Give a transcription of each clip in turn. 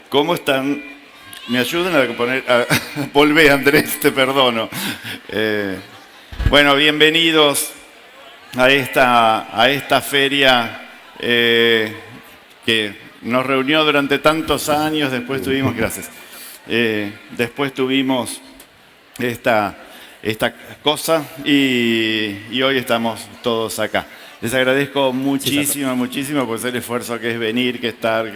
¿Cómo están? ¿Me ayudan a poner... Volvé, Andrés, te perdono. Bueno, bienvenidos a esta feria que nos reunió durante tantos años. Después tuvimos... Gracias. Después tuvimos esta cosa y hoy estamos todos acá. Les agradezco muchísimo por el esfuerzo que es venir, que estar,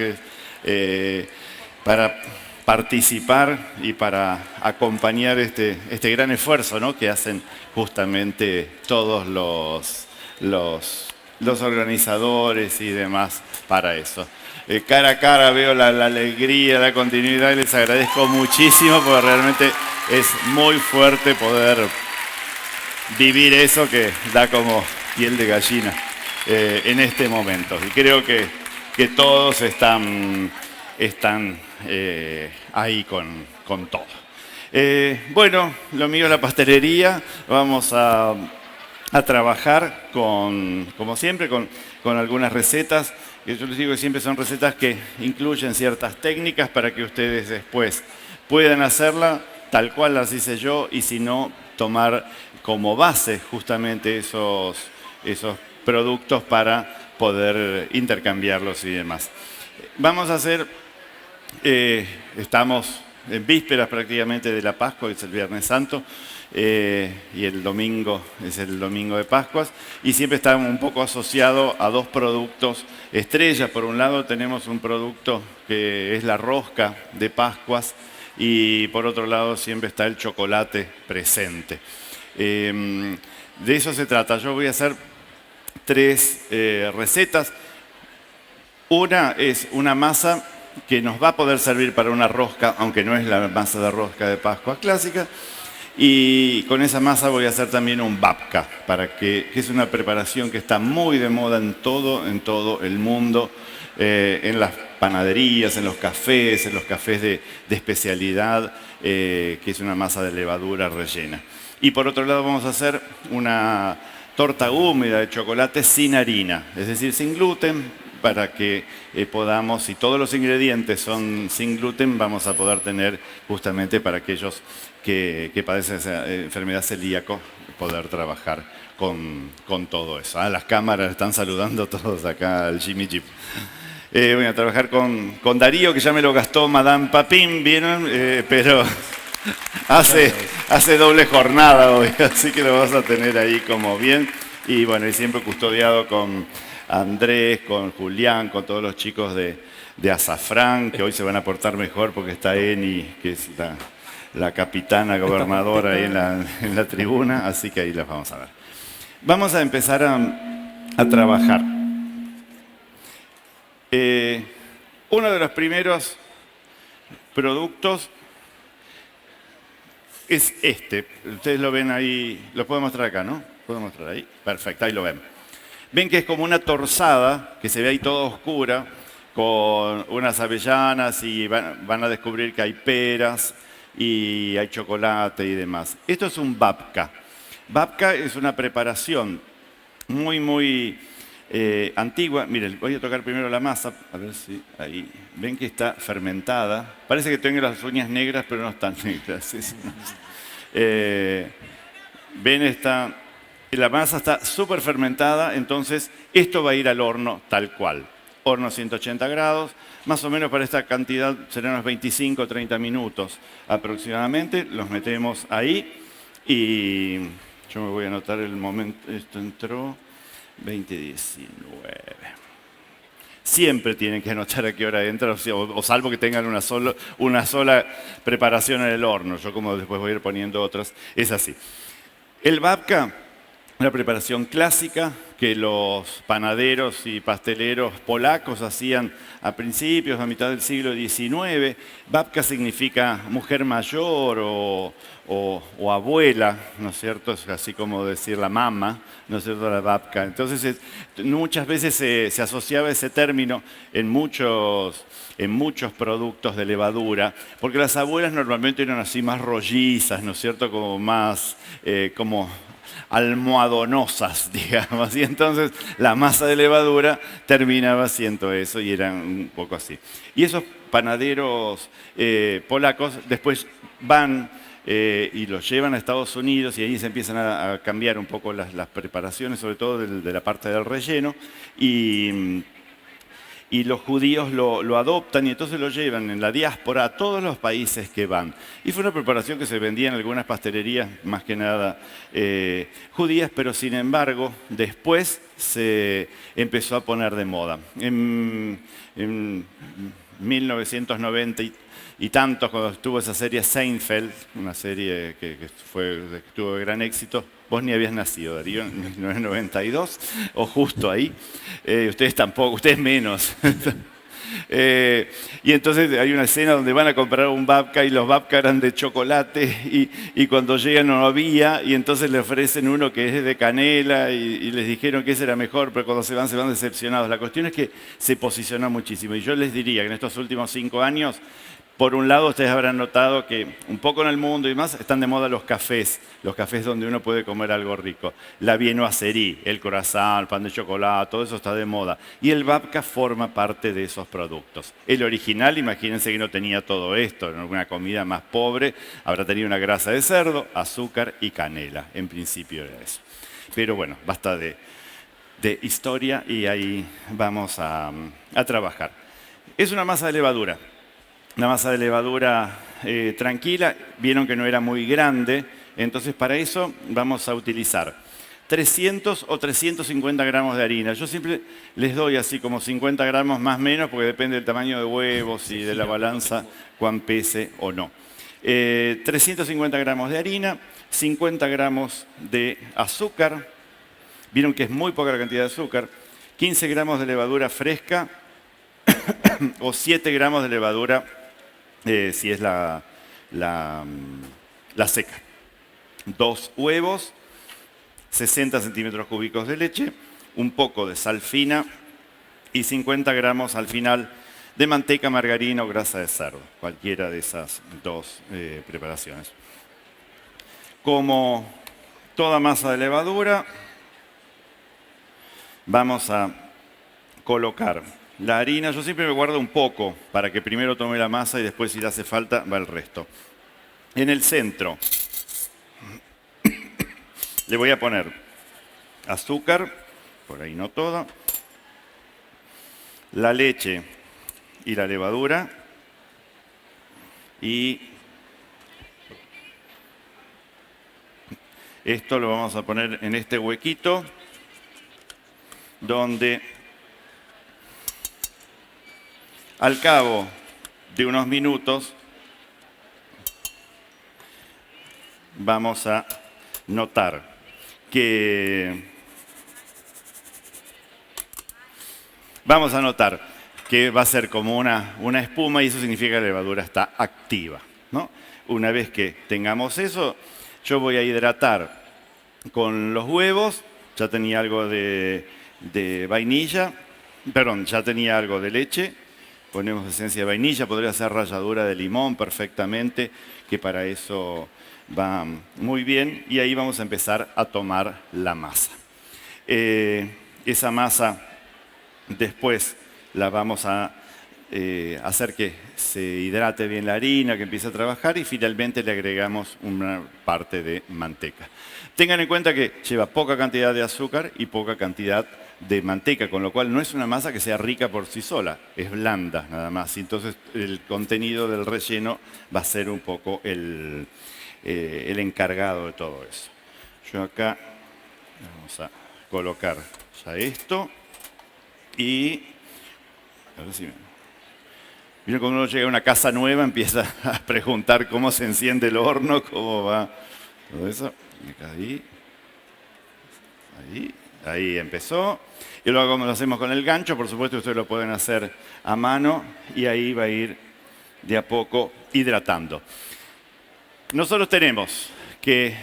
para participar y para acompañar este gran esfuerzo, ¿no?, que hacen justamente todos los organizadores y demás para eso. Cara a cara veo la alegría, la continuidad y les agradezco muchísimo porque realmente es muy fuerte poder vivir eso que da como piel de gallina en este momento. Y creo que todos están ahí con todo. Bueno, lo mío es la pastelería. Vamos a trabajar como siempre, con algunas recetas. Yo les digo que siempre son recetas que incluyen ciertas técnicas para que ustedes después puedan hacerla tal cual las hice yo y si no, tomar como base justamente esos productos para poder intercambiarlos y demás. Vamos a hacer, estamos en vísperas prácticamente de la Pascua, que es el Viernes Santo, y el domingo es el domingo de Pascuas, y siempre está un poco asociado a dos productos estrellas. Por un lado tenemos un producto que es la rosca de Pascuas, y por otro lado siempre está el chocolate presente. De eso se trata. Yo voy a hacer tres recetas. Una es una masa que nos va a poder servir para una rosca, aunque no es la masa de rosca de Pascua clásica. Y con esa masa voy a hacer también un babka, que es una preparación que está muy de moda en todo el mundo, en las panaderías, en los cafés de especialidad, que es una masa de levadura rellena. Y por otro lado vamos a hacer una torta húmeda de chocolate sin harina, es decir, sin gluten, para que podamos, si todos los ingredientes son sin gluten, vamos a poder tener justamente para aquellos que padecen esa enfermedad celíaca, poder trabajar con todo eso. Las cámaras están saludando todos acá al Jimmy Jeep. Voy a trabajar con Darío, que ya me lo gastó Madame Papin, ¿vieron? Pero hace doble jornada hoy, así que lo vas a tener ahí como bien. Y bueno, y siempre custodiado con Andrés, con Julián, con todos los chicos de Azafrán, que hoy se van a portar mejor porque está Eni, que es la capitana gobernadora ahí en la tribuna, así que ahí las vamos a ver. Vamos a empezar a trabajar. Uno de los primeros productos es este. Ustedes lo ven ahí, lo puedo mostrar acá, ¿no? ¿Puedo mostrar ahí? Perfecto, ahí lo ven. Ven que es como una torzada, que se ve ahí toda oscura, con unas avellanas y van a descubrir que hay peras y hay chocolate y demás. Esto es un babka. Babka es una preparación muy antigua. Miren, voy a tocar primero la masa, a ver si ahí. Ven que está fermentada. Parece que tengo las uñas negras, pero no están negras. Ven la masa está súper fermentada, entonces esto va a ir al horno tal cual. Horno 180 grados, más o menos para esta cantidad serán unos 25 o 30 minutos aproximadamente. Los metemos ahí y yo me voy a anotar el momento. Esto entró 20:19. Siempre tienen que anotar a qué hora entra, o salvo que tengan una sola preparación en el horno. Yo, como después voy a ir poniendo otras, es así. El babka, una preparación clásica que los panaderos y pasteleros polacos hacían a principios, a mitad del siglo XIX. Babka significa mujer mayor o abuela, ¿no es cierto? Es así como decir la mama, ¿no es cierto? La babka. Entonces, muchas veces se asociaba ese término en muchos productos de levadura, porque las abuelas normalmente eran así más rollizas, ¿no es cierto? Como más, como almohadonosas, digamos. Y entonces la masa de levadura terminaba siendo eso y eran un poco así. Y esos panaderos polacos después van y los llevan a Estados Unidos y ahí se empiezan a cambiar un poco las preparaciones, sobre todo de la parte del relleno. Y los judíos lo adoptan y entonces lo llevan en la diáspora a todos los países que van. Y fue una preparación que se vendía en algunas pastelerías, más que nada judías, pero sin embargo después se empezó a poner de moda. En 1990 y tantos, cuando estuvo esa serie Seinfeld, una serie que tuvo gran éxito. Vos ni habías nacido, Darío, en 1992, o justo ahí. Ustedes tampoco, ustedes menos. Y entonces hay una escena donde van a comprar un babka y los babka eran de chocolate y cuando llegan no había y entonces le ofrecen uno que es de canela y les dijeron que ese era mejor, pero cuando se van decepcionados. La cuestión es que se posicionó muchísimo y yo les diría que en estos últimos 5 años, por un lado, ustedes habrán notado que un poco en el mundo y más están de moda los cafés donde uno puede comer algo rico. La viennoiserie, el croissant, el pan de chocolate, todo eso está de moda. Y el babka forma parte de esos productos. El original, imagínense que no tenía todo esto, era una comida más pobre, habrá tenido una grasa de cerdo, azúcar y canela. En principio era eso. Pero bueno, basta de historia y ahí vamos a trabajar. Es una masa de levadura. Una masa de levadura tranquila, vieron que no era muy grande, entonces para eso vamos a utilizar 300 o 350 gramos de harina. Yo siempre les doy así como 50 gramos más o menos, porque depende del tamaño de huevos y de la balanza, cuán pese o no. 350 gramos de harina, 50 gramos de azúcar, vieron que es muy poca la cantidad de azúcar, 15 gramos de levadura fresca o 7 gramos de levadura si es la seca. 2 huevos, 60 centímetros cúbicos de leche, un poco de sal fina y 50 gramos al final de manteca, margarina o grasa de cerdo, cualquiera de esas dos preparaciones. Como toda masa de levadura, vamos a colocar la harina. Yo siempre me guardo un poco para que primero tome la masa y después, si le hace falta, va el resto. En el centro le voy a poner azúcar, por ahí no toda, la leche y la levadura y esto lo vamos a poner en este huequito donde al cabo de unos minutos vamos a notar que va a ser como una espuma y eso significa que la levadura está activa, ¿no? Una vez que tengamos eso, yo voy a hidratar con los huevos. Ya tenía algo de vainilla, perdón, ya tenía algo de leche. Ponemos esencia de vainilla, podría ser ralladura de limón perfectamente, que para eso va muy bien. Y ahí vamos a empezar a tomar la masa. Esa masa después la vamos a hacer que se hidrate bien la harina, que empiece a trabajar y finalmente le agregamos una parte de manteca. Tengan en cuenta que lleva poca cantidad de azúcar y poca cantidad de manteca, con lo cual no es una masa que sea rica por sí sola, es blanda nada más. Entonces el contenido del relleno va a ser un poco el encargado de todo eso. Yo acá vamos a colocar ya esto y a ver si Vieron, cuando uno llega a una casa nueva empieza a preguntar cómo se enciende el horno, cómo va todo eso. Ahí empezó. Y luego como lo hacemos con el gancho, por supuesto ustedes lo pueden hacer a mano y ahí va a ir de a poco hidratando. Nosotros tenemos que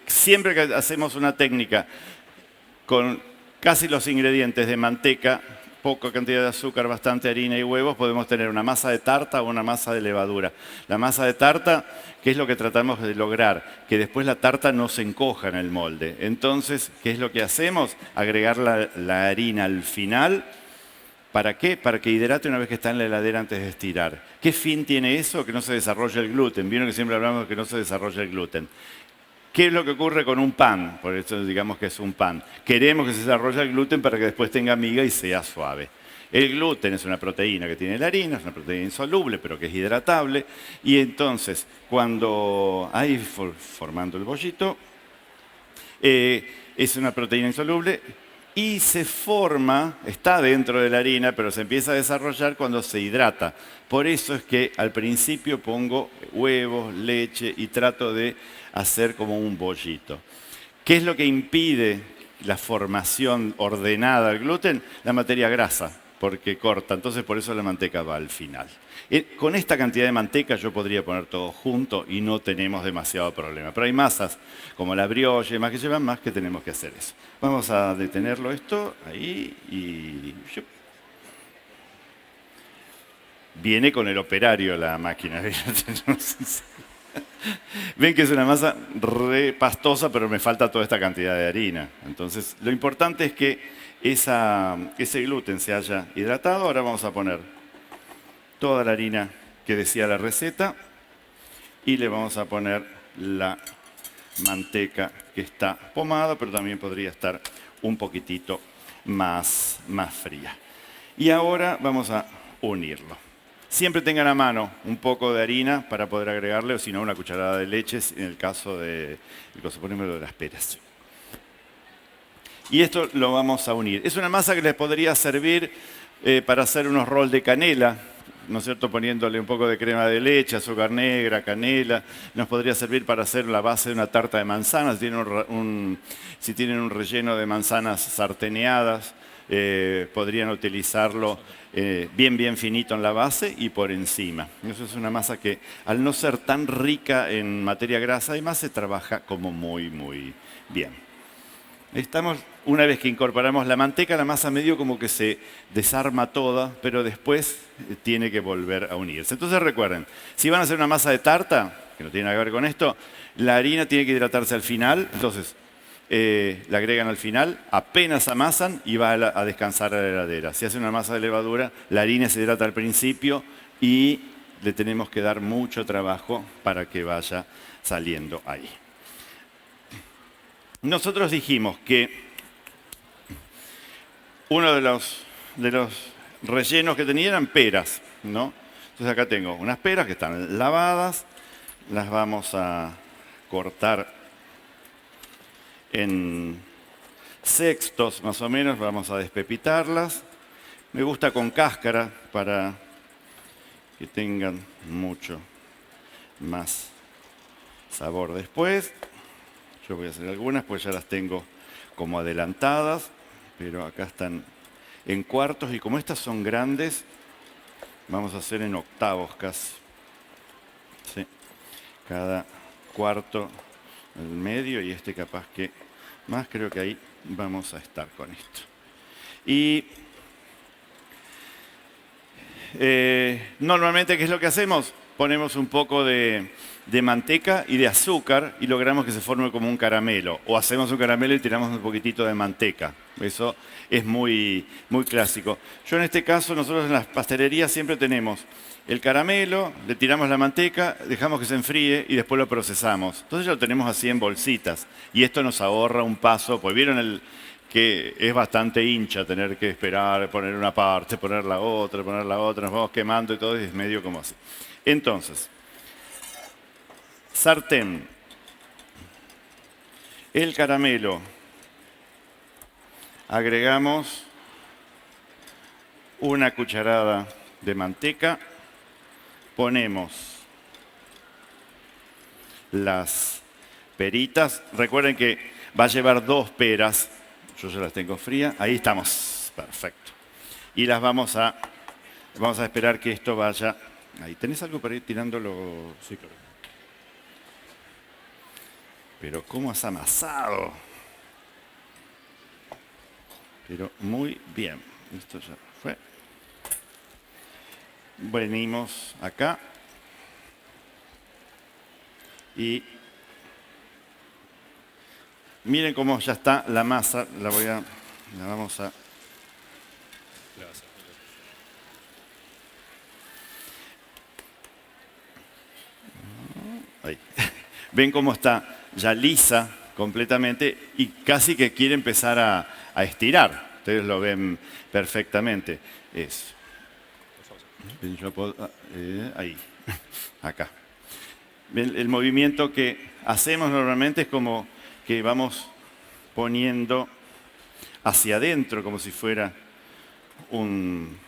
siempre que hacemos una técnica con casi los ingredientes de manteca poca cantidad de azúcar, bastante harina y huevos, podemos tener una masa de tarta o una masa de levadura. La masa de tarta, ¿qué es lo que tratamos de lograr? Que después la tarta no se encoja en el molde. Entonces, ¿qué es lo que hacemos? Agregar la harina al final. ¿Para qué? Para que hidrate una vez que está en la heladera antes de estirar. ¿Qué fin tiene eso? Que no se desarrolle el gluten. Vieron que siempre hablamos de que no se desarrolle el gluten. ¿Qué es lo que ocurre con un pan? Por eso digamos que es un pan. Queremos que se desarrolle el gluten para que después tenga miga y sea suave. El gluten es una proteína que tiene la harina, es una proteína insoluble, pero que es hidratable. Y entonces, cuando ahí formando el bollito, es una proteína insoluble y se forma, está dentro de la harina, pero se empieza a desarrollar cuando se hidrata. Por eso es que al principio pongo huevos, leche y trato de hacer como un bollito. ¿Qué es lo que impide la formación ordenada del gluten? La materia grasa, porque corta. Entonces por eso la manteca va al final. Con esta cantidad de manteca yo podría poner todo junto y no tenemos demasiado problema. Pero hay masas como la brioche, más que llevan más, que tenemos que hacer eso. Vamos a detenerlo esto ahí y... Viene con el operario la máquina. Ven que es una masa re pastosa, pero me falta toda esta cantidad de harina. Entonces, lo importante es que ese gluten se haya hidratado. Ahora vamos a poner toda la harina que decía la receta y le vamos a poner la manteca que está pomada, pero también podría estar un poquitito más fría. Y ahora vamos a unirlo. Siempre tengan a mano un poco de harina para poder agregarle, o si no, una cucharada de leche, en el caso de las peras. Y esto lo vamos a unir. Es una masa que les podría servir para hacer unos rolls de canela, ¿no es cierto? Poniéndole un poco de crema de leche, azúcar negra, canela. Nos podría servir para hacer la base de una tarta de manzanas. Si tienen un relleno de manzanas sarteneadas, podrían utilizarlo bien finito en la base y por encima. Eso es una masa que, al no ser tan rica en materia grasa, además se trabaja como muy bien. Una vez que incorporamos la manteca, la masa medio como que se desarma toda, pero después tiene que volver a unirse. Entonces recuerden, si van a hacer una masa de tarta, que no tiene nada que ver con esto, la harina tiene que hidratarse al final, entonces la agregan al final, apenas amasan y va a descansar a la heladera. Si hacen una masa de levadura, la harina se hidrata al principio y le tenemos que dar mucho trabajo para que vaya saliendo ahí. Nosotros dijimos que uno de los rellenos que tenía eran peras, ¿no? Entonces acá tengo unas peras que están lavadas, las vamos a cortar en sextos más o menos, vamos a despepitarlas. Me gusta con cáscara para que tengan mucho más sabor después. Yo voy a hacer algunas, pues ya las tengo como adelantadas, pero acá están en cuartos y como estas son grandes, vamos a hacer en octavos casi. ¿Sí? Cada cuarto en el medio y este capaz que más, creo que ahí vamos a estar con esto. Y normalmente, ¿qué es lo que hacemos? Ponemos un poco de manteca y de azúcar y logramos que se forme como un caramelo. O hacemos un caramelo y tiramos un poquitito de manteca. Eso es muy clásico. Yo en este caso, nosotros en las pastelerías siempre tenemos el caramelo, le tiramos la manteca, dejamos que se enfríe y después lo procesamos. Entonces ya lo tenemos así en bolsitas. Y esto nos ahorra un paso, pues vieron que es bastante hincha tener que esperar, poner una parte, poner la otra, nos vamos quemando y todo, y es medio como así. Entonces, sartén, el caramelo, agregamos una cucharada de manteca, ponemos las peritas, recuerden que va a llevar 2 peras, yo ya las tengo frías, ahí estamos, perfecto. Y las vamos a esperar que esto vaya. Ahí, ¿tenés algo para ir tirándolo? Sí, claro. Pero ¿cómo has amasado? Pero muy bien. Esto ya venimos acá y miren cómo ya está la masa. La vamos a... Ahí. Ven cómo está ya lisa completamente y casi que quiere empezar a estirar. Ustedes lo ven perfectamente. Eso. Yo puedo, ahí, acá. El movimiento que hacemos normalmente es como que vamos poniendo hacia adentro como si fuera un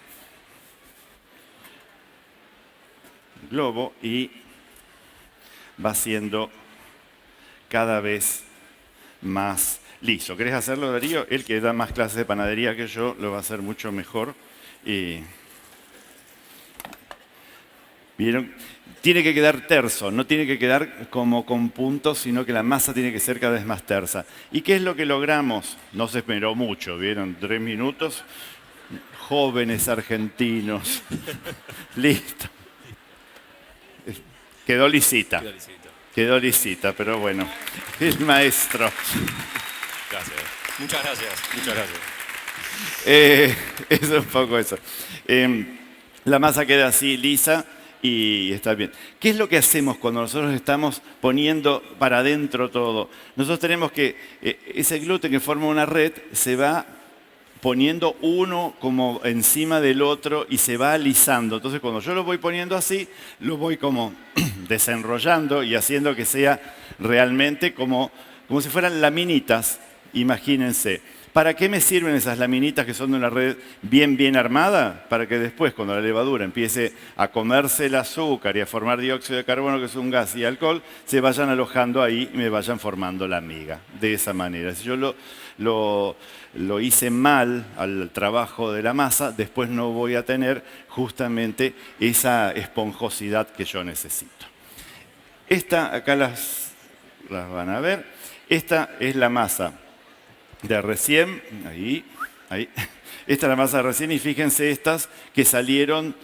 globo y va siendo cada vez más liso. ¿Querés hacerlo, Darío? Él que da más clases de panadería que yo lo va a hacer mucho mejor. ¿Vieron? Tiene que quedar terso, no tiene que quedar como con puntos, sino que la masa tiene que ser cada vez más tersa. ¿Y qué es lo que logramos? No se esmeró mucho, ¿vieron? 3 minutos. Jóvenes argentinos. Listo. Quedó lisita. Quedó lisita, pero bueno. El maestro. Gracias. Muchas gracias. Muchas gracias. Es un poco eso. La masa queda así, lisa. Y está bien. ¿Qué es lo que hacemos cuando nosotros estamos poniendo para adentro todo? Nosotros tenemos que, ese gluten que forma una red se va poniendo uno como encima del otro y se va alisando. Entonces cuando yo lo voy poniendo así, lo voy como desenrollando y haciendo que sea realmente como si fueran laminitas, imagínense. ¿Para qué me sirven esas laminitas que son de una red bien armada? Para que después, cuando la levadura empiece a comerse el azúcar y a formar dióxido de carbono, que es un gas, y alcohol, se vayan alojando ahí y me vayan formando la miga. De esa manera. Si yo lo hice mal al trabajo de la masa, después no voy a tener justamente esa esponjosidad que yo necesito. Esta, acá las van a ver, esta es la masa de recién, ahí. Esta es la masa de recién y fíjense estas que salieron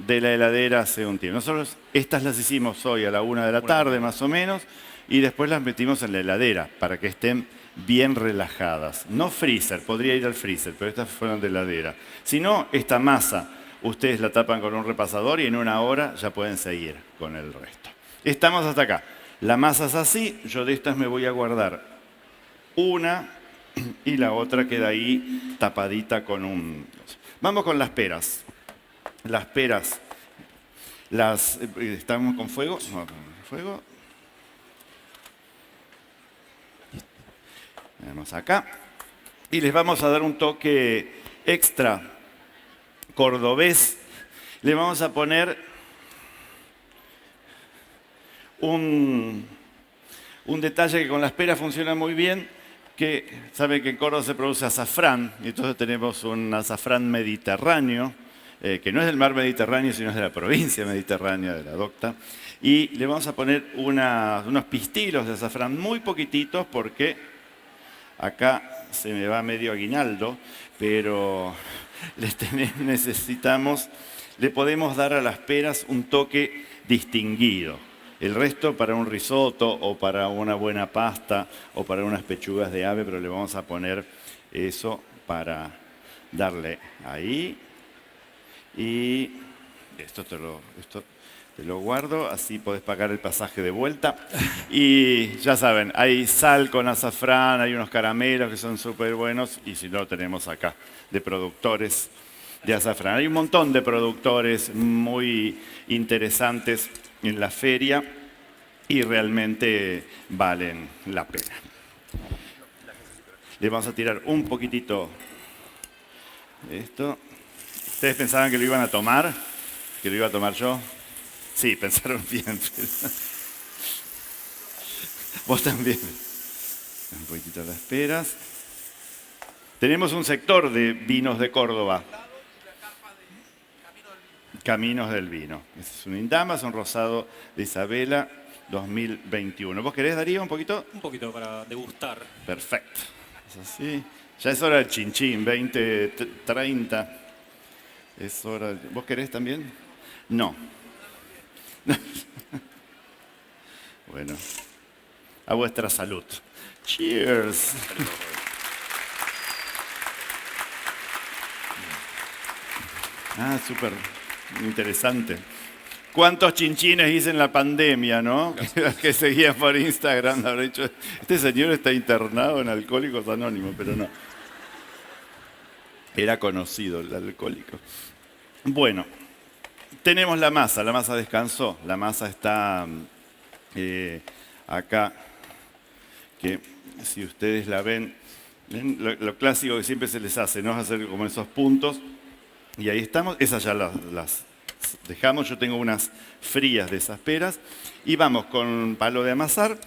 de la heladera hace un tiempo. Nosotros estas las hicimos hoy a la 1 de la tarde más o menos y después las metimos en la heladera para que estén bien relajadas. No freezer, podría ir al freezer, pero estas fueron de heladera. Si no, esta masa ustedes la tapan con un repasador y en 1 hora ya pueden seguir con el resto. Estamos hasta acá. La masa es así, yo de estas me voy a guardar una y la otra queda ahí tapadita con un... Vamos con las peras. Las peras, ¿estamos con fuego? No, con fuego. Tenemos acá. Y les vamos a dar un toque extra cordobés. Le vamos a poner un detalle que con las peras funciona muy bien, que saben que en Córdoba se produce azafrán, y entonces tenemos un azafrán mediterráneo, que no es del mar Mediterráneo, sino es de la provincia mediterránea, de la Docta, y le vamos a poner unos pistilos de azafrán muy poquititos, porque acá se me va medio aguinaldo, pero le podemos dar a las peras un toque distinguido. El resto para un risotto o para una buena pasta o para unas pechugas de ave, pero le vamos a poner eso para darle ahí. Y esto te lo guardo, así podés pagar el pasaje de vuelta. Y ya saben, hay sal con azafrán, hay unos caramelos que son súper buenos y si no tenemos acá de productores de azafrán. Hay un montón de productores muy interesantes en la feria y realmente valen la pena. Le vamos a tirar un poquitito de esto. ¿Ustedes pensaban que lo iban a tomar? ¿Que lo iba a tomar yo? Sí, pensaron bien. Vos también. Un poquitito de las peras. Tenemos un sector de vinos de Córdoba. Caminos del Vino. Este es un Indama, es un rosado de Isabela 2021. ¿Vos querés, Darío, un poquito? Un poquito para degustar. Perfecto. Es así. Ya es hora del chinchín, 20:30. Es hora. ¿Vos querés también? No. Bueno, a vuestra salud. Cheers. Ah, súper interesante. ¿Cuántos chinchines hice en la pandemia, no? Que seguían por Instagram. Habrá dicho, este señor está internado en Alcohólicos Anónimos, pero no. Era conocido el alcohólico. Bueno, tenemos la masa descansó. La masa está acá, que si ustedes la ven, lo clásico que siempre se les hace, ¿no? Es hacer como esos puntos. Y ahí estamos, esas ya las dejamos, yo tengo unas frías de esas peras. Y vamos con palo de amasar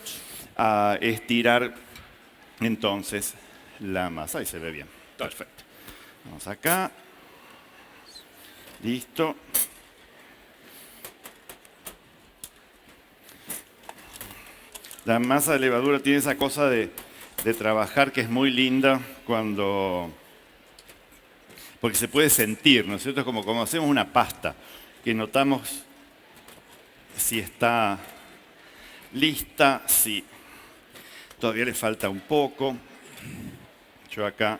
a estirar entonces la masa. Ahí se ve bien, perfecto. Vamos acá, listo. La masa de levadura tiene esa cosa de trabajar que es muy linda porque se puede sentir, ¿no es cierto? Es como hacemos una pasta, que notamos si está lista, si todavía le falta un poco. Yo acá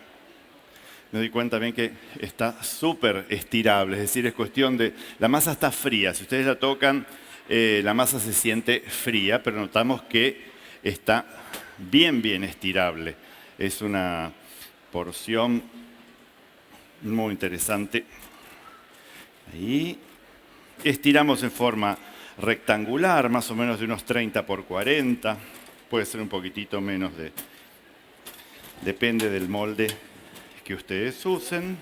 me doy cuenta bien que está súper estirable, es decir, es cuestión de... La masa está fría, si ustedes la tocan, la masa se siente fría, pero notamos que está bien estirable. Es una porción muy interesante. Ahí estiramos en forma rectangular, más o menos de unos 30 por 40. Puede ser un poquitito menos, depende del molde que ustedes usen.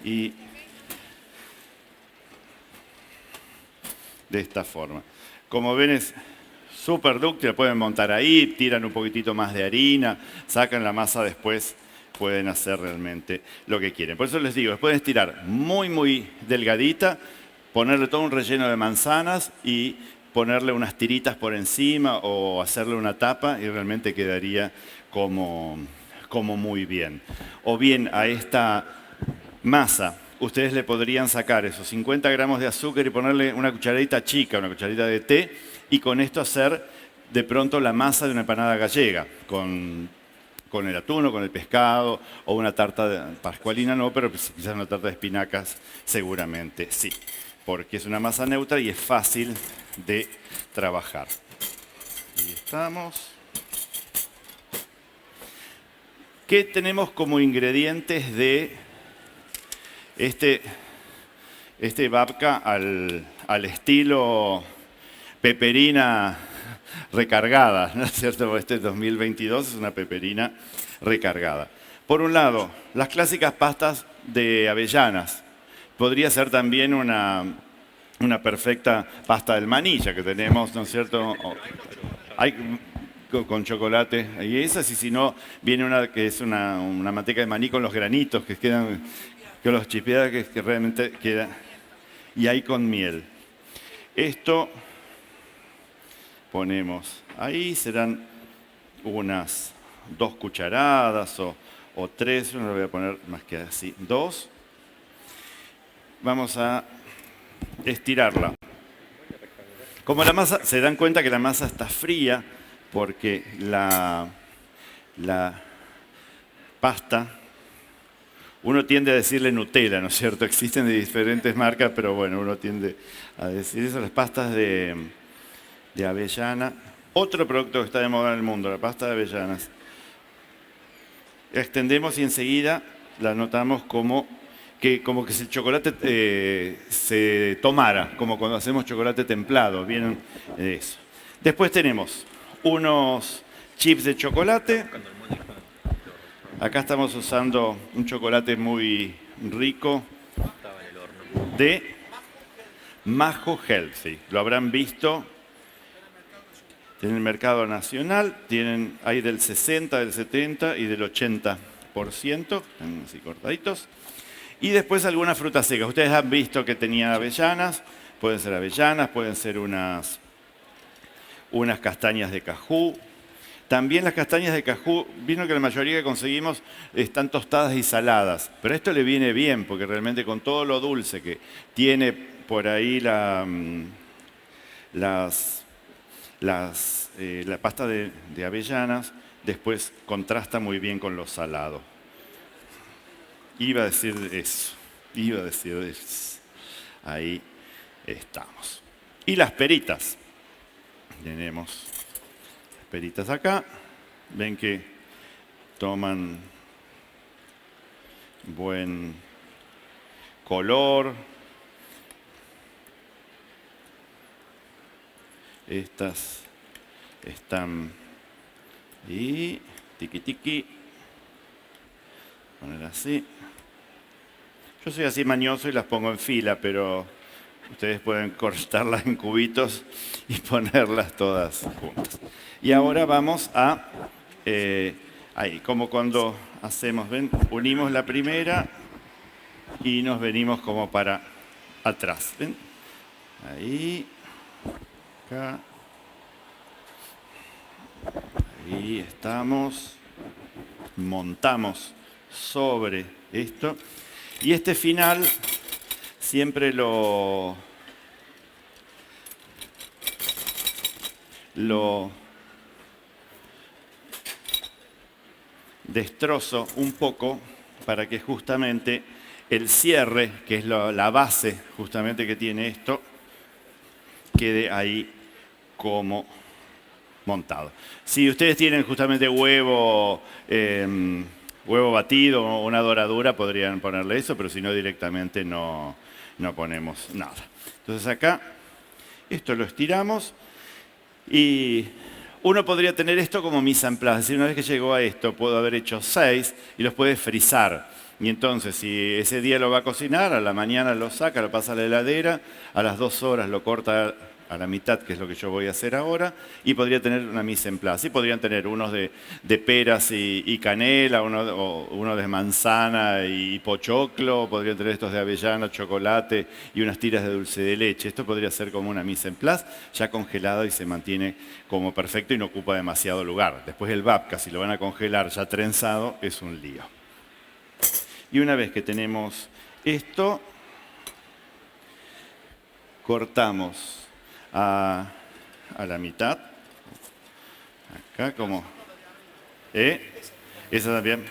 Y de esta forma. Como ven es súper dúctil, pueden montar ahí, tiran un poquitito más de harina, sacan la masa después, pueden hacer realmente lo que quieren. Por eso les digo, pueden estirar muy delgadita, ponerle todo un relleno de manzanas y ponerle unas tiritas por encima o hacerle una tapa y realmente quedaría como muy bien. O bien a esta masa ustedes le podrían sacar esos 50 gramos de azúcar y ponerle una cucharadita chica, una cucharadita de té, y con esto hacer de pronto la masa de una empanada gallega, con el atún o con el pescado, o una tarta de pascualina no, pero quizás una tarta de espinacas seguramente sí, porque es una masa neutra y es fácil de trabajar. Ahí estamos. ¿Qué tenemos como ingredientes de este babka al estilo peperina recargada, ¿no es cierto? Este 2022 es una peperina recargada. Por un lado, las clásicas pastas de avellanas. Podría ser también una perfecta pasta del maní, ya que tenemos, ¿no es cierto? Hay con chocolate y esas, y si no, viene una que es una manteca de maní con los granitos que quedan, con los chispeados que realmente queda, y hay con miel. Esto ponemos ahí, serán unas 2 cucharadas o 3, yo no lo voy a poner más que así, 2. Vamos a estirarla. Como la masa, se dan cuenta que la masa está fría porque la pasta, uno tiende a decirle Nutella, ¿no es cierto? Existen de diferentes marcas, pero bueno, uno tiende a decir eso. Las pastas de avellana. Otro producto que está de moda en el mundo, la pasta de avellanas. Extendemos y enseguida la notamos como que si el chocolate se tomara, como cuando hacemos chocolate templado, vienen de eso. Después tenemos unos chips de chocolate. Acá estamos usando un chocolate muy rico de Majo Healthy. Lo habrán visto en el mercado nacional. Hay del 60, del 70 y del 80%. Están así cortaditos. Y después algunas frutas secas. Ustedes han visto que tenía avellanas. Pueden ser avellanas, pueden ser unas castañas de cajú. También las castañas de cajú, vino que la mayoría que conseguimos están tostadas y saladas, pero esto le viene bien porque realmente con todo lo dulce que tiene por ahí la pasta de avellanas, después contrasta muy bien con lo salado. Iba a decir eso. Ahí estamos. Y las peritas. Tenemos las peritas acá. Ven que toman buen color. Estas están y tiqui tiqui. Poner así. Yo soy así mañoso y las pongo en fila, pero ustedes pueden cortarlas en cubitos y ponerlas todas juntas. Y ahora vamos a, ahí, como cuando hacemos, ¿ven? Unimos la primera y nos venimos como para atrás, ¿ven? Ahí, acá, ahí estamos, montamos sobre esto. Y este final siempre lo destrozo un poco para que justamente el cierre, que es la base justamente que tiene esto, quede ahí como montado. Si ustedes tienen justamente huevo batido o una doradura, podrían ponerle eso, pero si no, directamente no ponemos nada. Entonces acá, esto lo estiramos y uno podría tener esto como mise en place. Es decir, una vez que llegó a esto, puedo haber hecho 6 y los puede frizar. Y entonces, si ese día lo va a cocinar, a la mañana lo saca, lo pasa a la heladera, a las 2 horas lo corta a la mitad, que es lo que yo voy a hacer ahora, y podría tener una mise en place. Y podrían tener unos de peras y canela, uno de manzana y pochoclo, podrían tener estos de avellana, chocolate y unas tiras de dulce de leche. Esto podría ser como una mise en place, ya congelado y se mantiene como perfecto y no ocupa demasiado lugar. Después el babka, si lo van a congelar ya trenzado, es un lío. Y una vez que tenemos esto, cortamos a la mitad. Acá como... Esa también.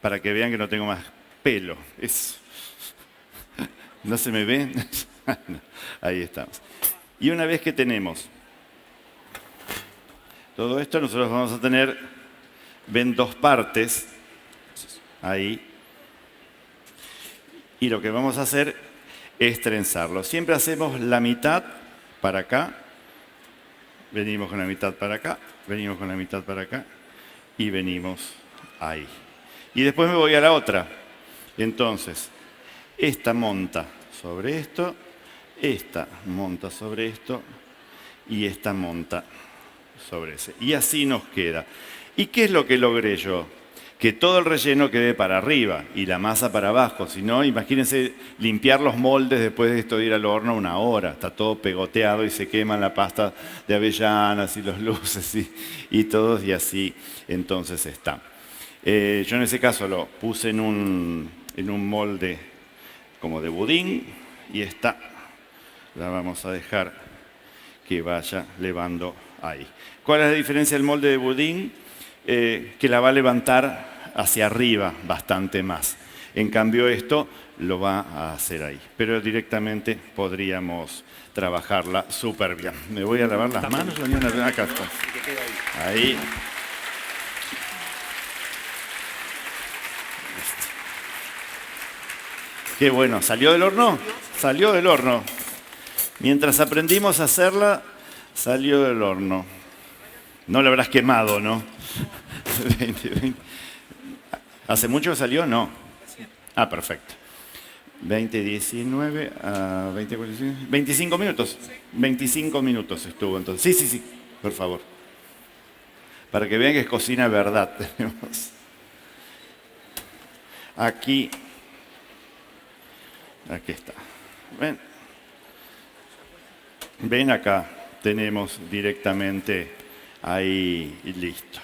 Para que vean que no tengo más pelo. ¿No se me ve? Ahí estamos. Y una vez que tenemos todo esto, nosotros vamos a tener, ven, 2 partes. Ahí. Y lo que vamos a hacer es trenzarlo. Siempre hacemos la mitad para acá, venimos con la mitad para acá, venimos con la mitad para acá y venimos ahí. Y después me voy a la otra. Entonces, esta monta sobre esto, esta monta sobre esto y esta monta sobre ese. Y así nos queda. ¿Y qué es lo que logré yo? Que todo el relleno quede para arriba y la masa para abajo. Si no, imagínense limpiar los moldes después de esto de ir al horno 1 hora. Está todo pegoteado y se queman la pasta de avellanas y los luces y todos, y así entonces está. Yo en ese caso lo puse en un molde como de budín y esta la vamos a dejar que vaya levando ahí. ¿Cuál es la diferencia del molde de budín? Que la va a levantar hacia arriba bastante más. En cambio esto lo va a hacer ahí. Pero directamente podríamos trabajarla súper bien. Me voy a lavar las manos. Acá está. Ahí. Qué bueno. ¿Salió del horno? Salió del horno. Mientras aprendimos a hacerla, salió del horno. No la habrás quemado, ¿no? ¿Hace mucho que salió? No. Ah, perfecto. 20:19 a 20:45. 25 minutos. 25 minutos estuvo entonces. Sí, por favor. Para que vean que es cocina verdad. Tenemos aquí está. ¿Ven? Ven acá. tenemos directamente ahí listo.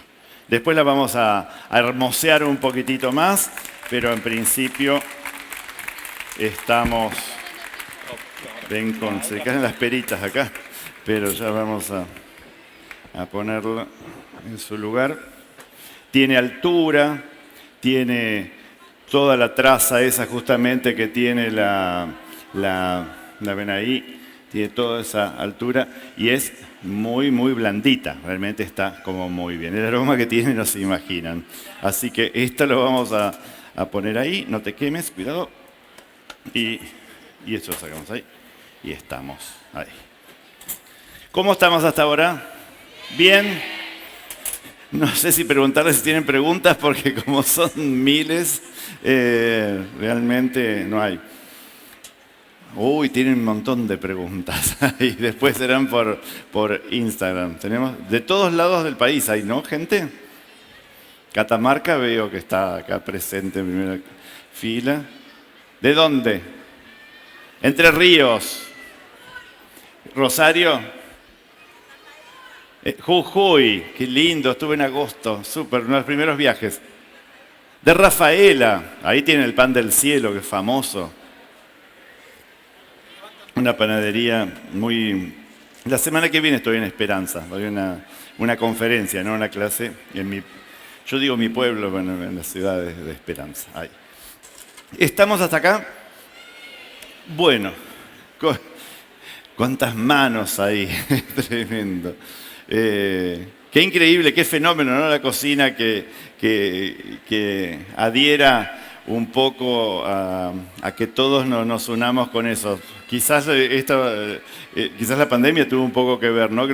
Después la vamos a hermosear un poquitito más, pero en principio estamos... Ven con... Se caen las peritas acá, pero ya vamos a ponerlo en su lugar. Tiene altura, tiene toda la traza esa justamente que tiene la ven ahí, tiene toda esa altura y es muy blandita, realmente está como muy bien. El aroma que tiene no se imaginan. Así que esto lo vamos a poner ahí, no te quemes, cuidado. Y esto lo sacamos ahí y estamos ahí. ¿Cómo estamos hasta ahora? ¿Bien? No sé si preguntarles si tienen preguntas porque como son miles, realmente no hay. Uy, tienen un montón de preguntas y después serán por Instagram. Tenemos de todos lados del país, ¿hay no, gente? Catamarca veo que está acá presente en primera fila. ¿De dónde? Entre Ríos. Rosario. Jujuy, qué lindo, estuve en agosto, súper, uno de los primeros viajes. De Rafaela, ahí tienen el pan del cielo, que es famoso. Una panadería muy... La semana que viene estoy en Esperanza, doy una conferencia, ¿no? Una clase en yo digo mi pueblo, bueno, en la ciudad de Esperanza. Ahí. ¿Estamos hasta acá? Bueno, cuántas manos ahí, tremendo. Qué increíble, qué fenómeno, ¿no? La cocina que adhiera un poco a que todos nos unamos con eso. Quizás la pandemia tuvo un poco que ver, ¿no? Que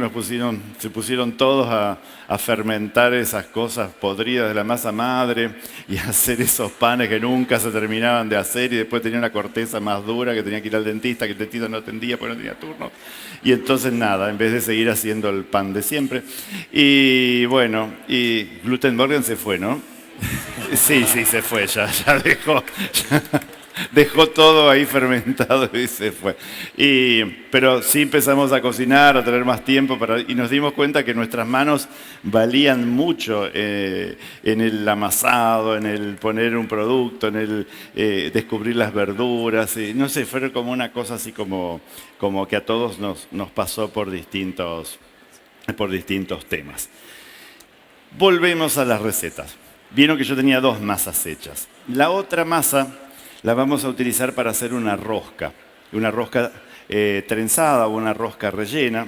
se pusieron todos a fermentar esas cosas podridas de la masa madre y a hacer esos panes que nunca se terminaban de hacer y después tenía una corteza más dura que tenía que ir al dentista, que el dentista no atendía porque no tenía turno. Y entonces nada, en vez de seguir haciendo el pan de siempre. Y bueno, y Glutenbergen se fue, ¿no? Sí, se fue, ya dejó todo ahí fermentado y se fue. Pero sí empezamos a cocinar, a tener más tiempo y nos dimos cuenta que nuestras manos valían mucho en el amasado, en el poner un producto, en el descubrir las verduras. No sé, fue como una cosa así como que a todos nos pasó por distintos temas. Volvemos a las recetas. Vieron que yo tenía 2 masas hechas. La otra masa la vamos a utilizar para hacer una rosca trenzada o una rosca rellena.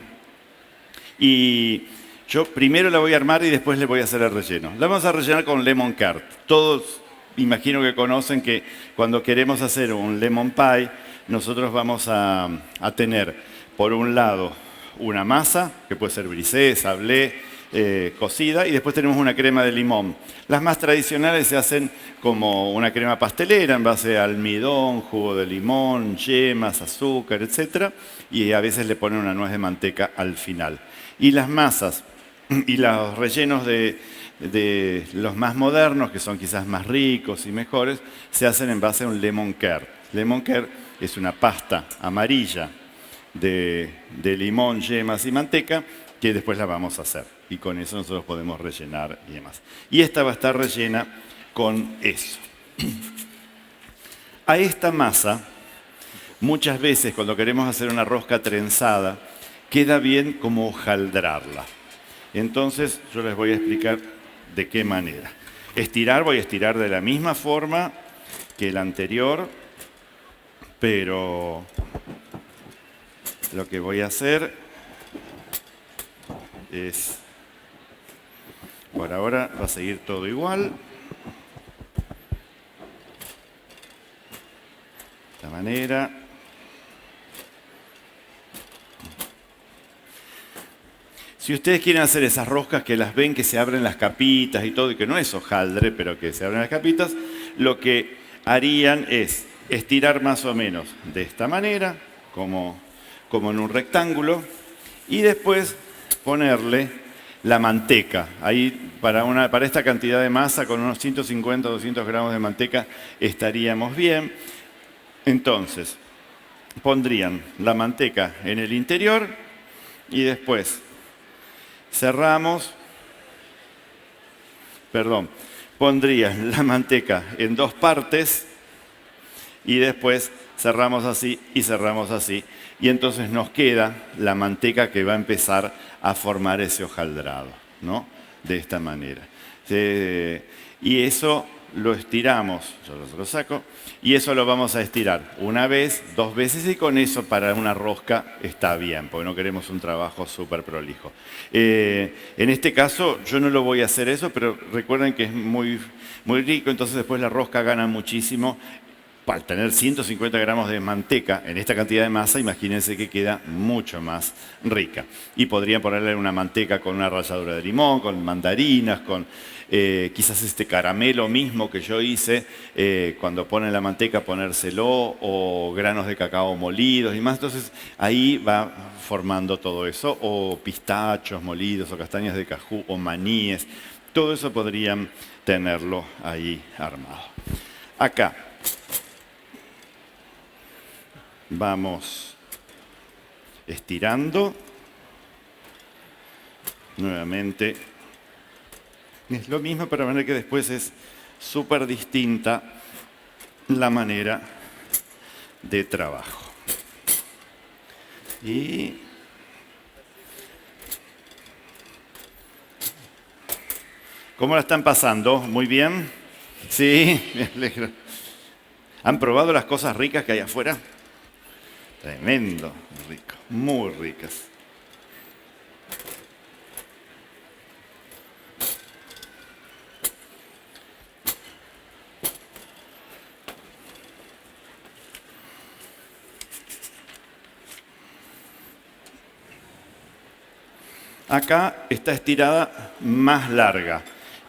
Y yo primero la voy a armar y después le voy a hacer el relleno. La vamos a rellenar con lemon curd. Todos imagino que conocen que cuando queremos hacer un lemon pie, nosotros vamos a tener por un lado una masa, que puede ser brisé, sablé, cocida, y después tenemos una crema de limón. Las más tradicionales se hacen como una crema pastelera en base a almidón, jugo de limón, yemas, azúcar, etc. Y a veces le ponen una nuez de manteca al final. Y las masas y los rellenos de los más modernos, que son quizás más ricos y mejores, se hacen en base a un lemon curd. Lemon curd es una pasta amarilla de limón, yemas y manteca que después la vamos a hacer. Y con eso nosotros podemos rellenar y demás. Y esta va a estar rellena con eso. A esta masa, muchas veces cuando queremos hacer una rosca trenzada, queda bien como hojaldrarla. Entonces yo les voy a explicar de qué manera. Voy a estirar de la misma forma que el anterior, pero lo que voy a hacer es... Por ahora va a seguir todo igual. De esta manera. Si ustedes quieren hacer esas roscas que las ven que se abren las capitas y todo, y que no es hojaldre, pero que se abren las capitas, lo que harían es estirar más o menos de esta manera, como en un rectángulo, y después ponerle la manteca. Ahí para esta cantidad de masa, con unos 150 o 200 gramos de manteca, estaríamos bien. Entonces, pondrían la manteca en el interior y después cerramos, pondrías la manteca en 2 partes y después cerramos así y cerramos así. Y entonces nos queda la manteca que va a empezar a formar ese hojaldrado, ¿no? De esta manera. Y eso lo estiramos, yo lo saco, y eso lo vamos a estirar 1 vez, 2 veces, y con eso para una rosca está bien, porque no queremos un trabajo súper prolijo. En este caso yo no lo voy a hacer eso, pero recuerden que es muy, muy rico, entonces después la rosca gana muchísimo. Al tener 150 gramos de manteca en esta cantidad de masa, imagínense que queda mucho más rica. Y podrían ponerle una manteca con una ralladura de limón, con mandarinas, con quizás este caramelo mismo que yo hice, cuando ponen la manteca ponérselo, o granos de cacao molidos y más. Entonces ahí va formando todo eso, o pistachos molidos, o castañas de cajú, o maníes. Todo eso podrían tenerlo ahí armado. Acá vamos estirando. Nuevamente es lo mismo, pero van a ver que después es súper distinta la manera de trabajo. Y ¿cómo la están pasando? ¿Muy bien? Sí, me alegro. ¿Han probado las cosas ricas que hay afuera? Tremendo, rico, muy ricas. Acá está estirada más larga,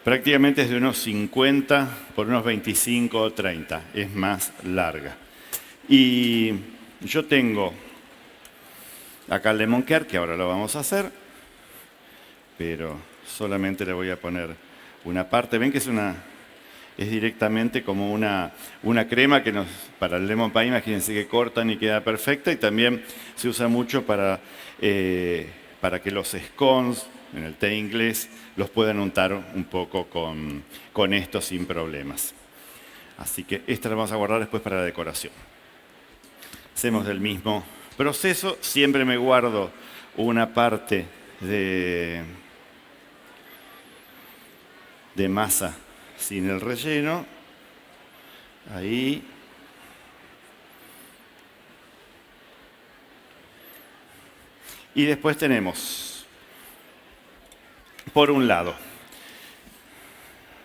prácticamente es de unos 50 por unos 25 o 30, es más larga. Y yo tengo acá el lemon curd, que ahora lo vamos a hacer, pero solamente le voy a poner una parte. Ven que es directamente como una crema que para el lemon pie, imagínense que cortan y queda perfecta, y también se usa mucho para que los scones, en el té inglés, los puedan untar un poco con esto sin problemas. Así que esta la vamos a guardar después para la decoración. Hacemos el mismo proceso, siempre me guardo una parte de masa sin el relleno, ahí. Y después tenemos, por un lado,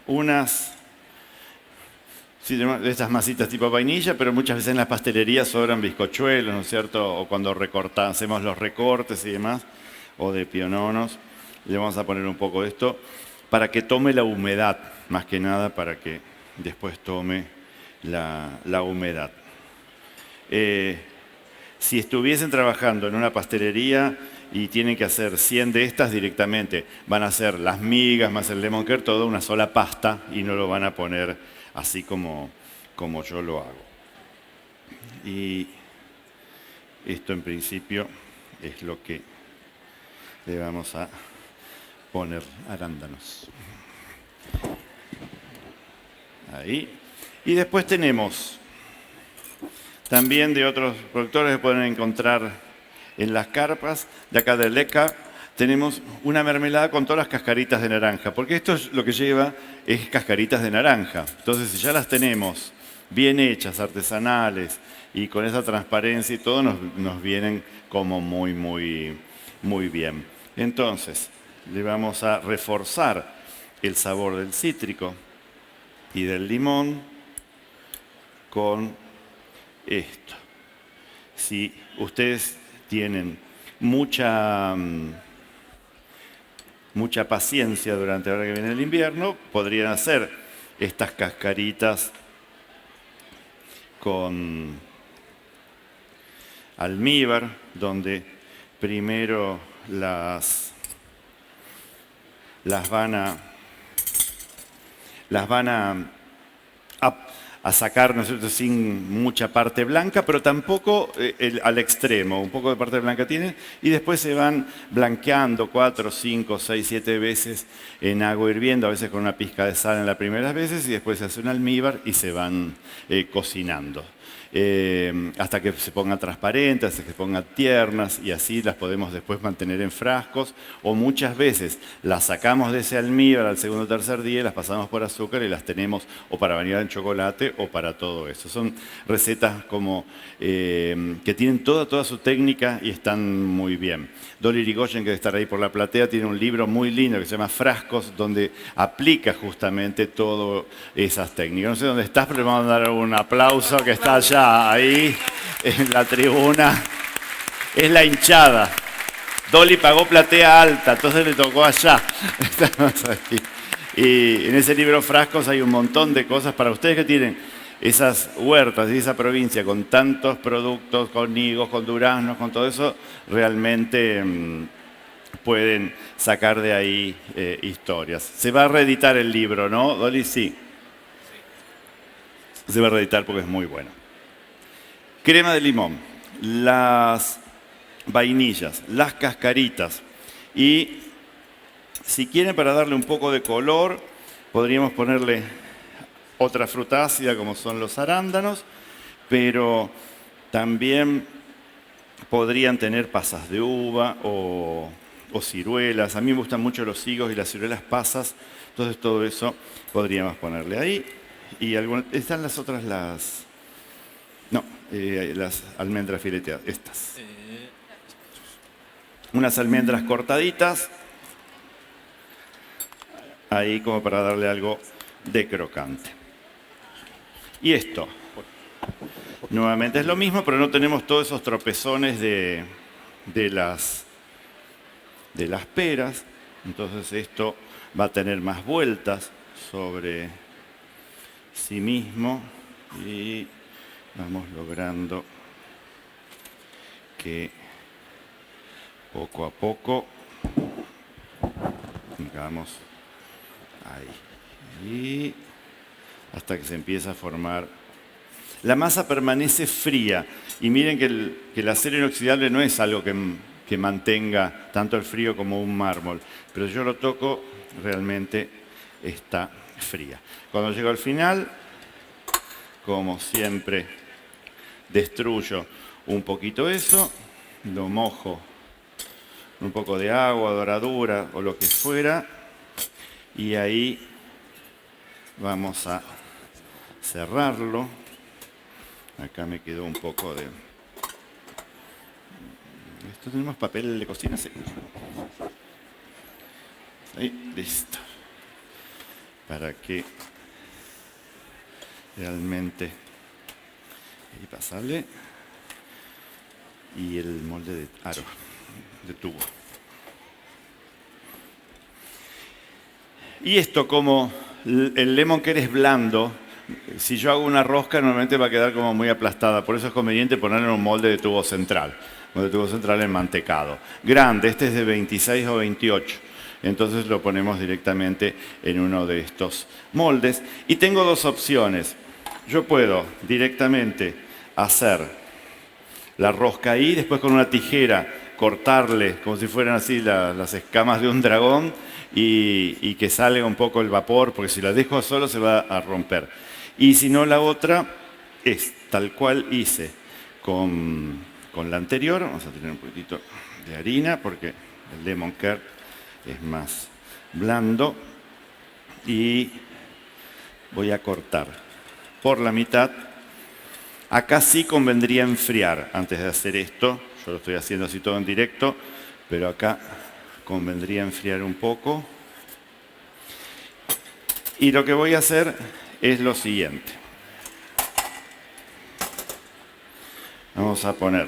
unas de estas masitas tipo vainilla, pero muchas veces en las pastelerías sobran bizcochuelos, ¿no es cierto? O cuando hacemos los recortes y demás, o de piononos, le vamos a poner un poco de esto para que tome la humedad, más que nada para que después tome la humedad. Si estuviesen trabajando en una pastelería y tienen que hacer 100 de estas directamente, van a hacer las migas más el lemon curd, toda una sola pasta, y no lo van a poner así como yo lo hago. Y esto en principio es lo que le vamos a poner arándanos. Ahí. Y después tenemos también de otros productores que pueden encontrar en las carpas, de acá de Leca, tenemos una mermelada con todas las cascaritas de naranja, porque esto es lo que lleva es cascaritas de naranja. Entonces, si ya las tenemos bien hechas, artesanales, y con esa transparencia y todo, nos vienen como muy, muy, muy bien. Entonces, le vamos a reforzar el sabor del cítrico y del limón con esto. Si ustedes tienen mucha paciencia durante la hora que viene el invierno, podrían hacer estas cascaritas con almíbar, donde primero las van a a sacar, ¿no es cierto?, sin mucha parte blanca, pero tampoco al extremo, un poco de parte blanca tienen, y después se van blanqueando 4, 5, 6, 7 veces en agua hirviendo, a veces con una pizca de sal en las primeras veces, y después se hace un almíbar y se van cocinando. Hasta que se pongan transparentes, hasta que se pongan tiernas, y así las podemos después mantener en frascos, o muchas veces las sacamos de ese almíbar al segundo o tercer día y las pasamos por azúcar y las tenemos o para bañar en chocolate o para todo eso. Son recetas como que tienen toda su técnica y están muy bien. Dolly Irigoyen, que debe estar ahí por la platea, tiene un libro muy lindo que se llama Frascos, donde aplica justamente todas esas técnicas. No sé dónde estás, pero le vamos a dar un aplauso, que está allá, ahí, en la tribuna. Es la hinchada. Dolly pagó platea alta, entonces le tocó allá. Estamos aquí. Y en ese libro Frascos hay un montón de cosas para ustedes que tienen esas huertas y esa provincia con tantos productos, con higos, con duraznos, con todo eso, realmente pueden sacar de ahí historias. Se va a reeditar el libro, ¿no, Dolly? Sí. Se va a reeditar porque es muy bueno. Crema de limón, las vainillas, las cascaritas y, si quieren, para darle un poco de color, podríamos ponerle otra fruta ácida como son los arándanos, pero también podrían tener pasas de uva o ciruelas. A mí me gustan mucho los higos y las ciruelas pasas, entonces todo eso podríamos ponerle ahí. Y están las otras, las almendras fileteadas, estas. Unas almendras cortaditas, ahí como para darle algo de crocante. Y esto, nuevamente es lo mismo, pero no tenemos todos esos tropezones de las peras. Entonces esto va a tener más vueltas sobre sí mismo y vamos logrando que poco a poco vamos ahí. Y hasta que se empieza a formar. La masa permanece fría y miren que el acero inoxidable no es algo que mantenga tanto el frío como un mármol, pero yo lo toco, realmente está fría. Cuando llego al final, como siempre, destruyo un poquito eso, lo mojo un poco de agua, doradura o lo que fuera, y ahí vamos a cerrarlo. Acá me quedó un poco de... ¿Esto tenemos papel de cocina? Sí. Ahí, listo. Para que realmente... Ahí pasarle. Y el molde de aro, de tubo. Y esto, como el lemon care es blando, si yo hago una rosca normalmente va a quedar como muy aplastada, por eso es conveniente ponerlo en un molde de tubo central, molde de tubo central enmantecado. Grande, este es de 26 o 28, entonces lo ponemos directamente en uno de estos moldes. Y tengo dos opciones. Yo puedo directamente hacer la rosca ahí, después con una tijera cortarle como si fueran así las escamas de un dragón y que salga un poco el vapor, porque si la dejo solo se va a romper. Y si no, la otra es tal cual hice con la anterior. Vamos a tener un poquitito de harina porque el lemon care es más blando. Y voy a cortar por la mitad. Acá sí convendría enfriar antes de hacer esto. Yo lo estoy haciendo así todo en directo, pero acá convendría enfriar un poco. Y lo que voy a hacer es lo siguiente. Vamos a poner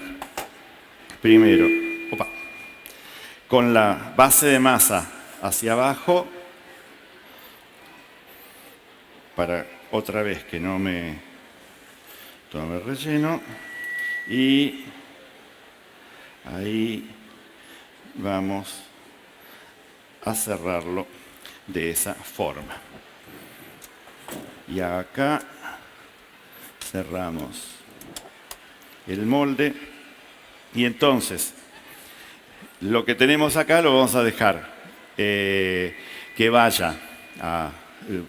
primero, con la base de masa hacia abajo, para otra vez que no me tome relleno, y ahí vamos a cerrarlo de esa forma. Y acá Cerramos el molde. Y entonces, lo que tenemos acá lo vamos a dejar que vaya a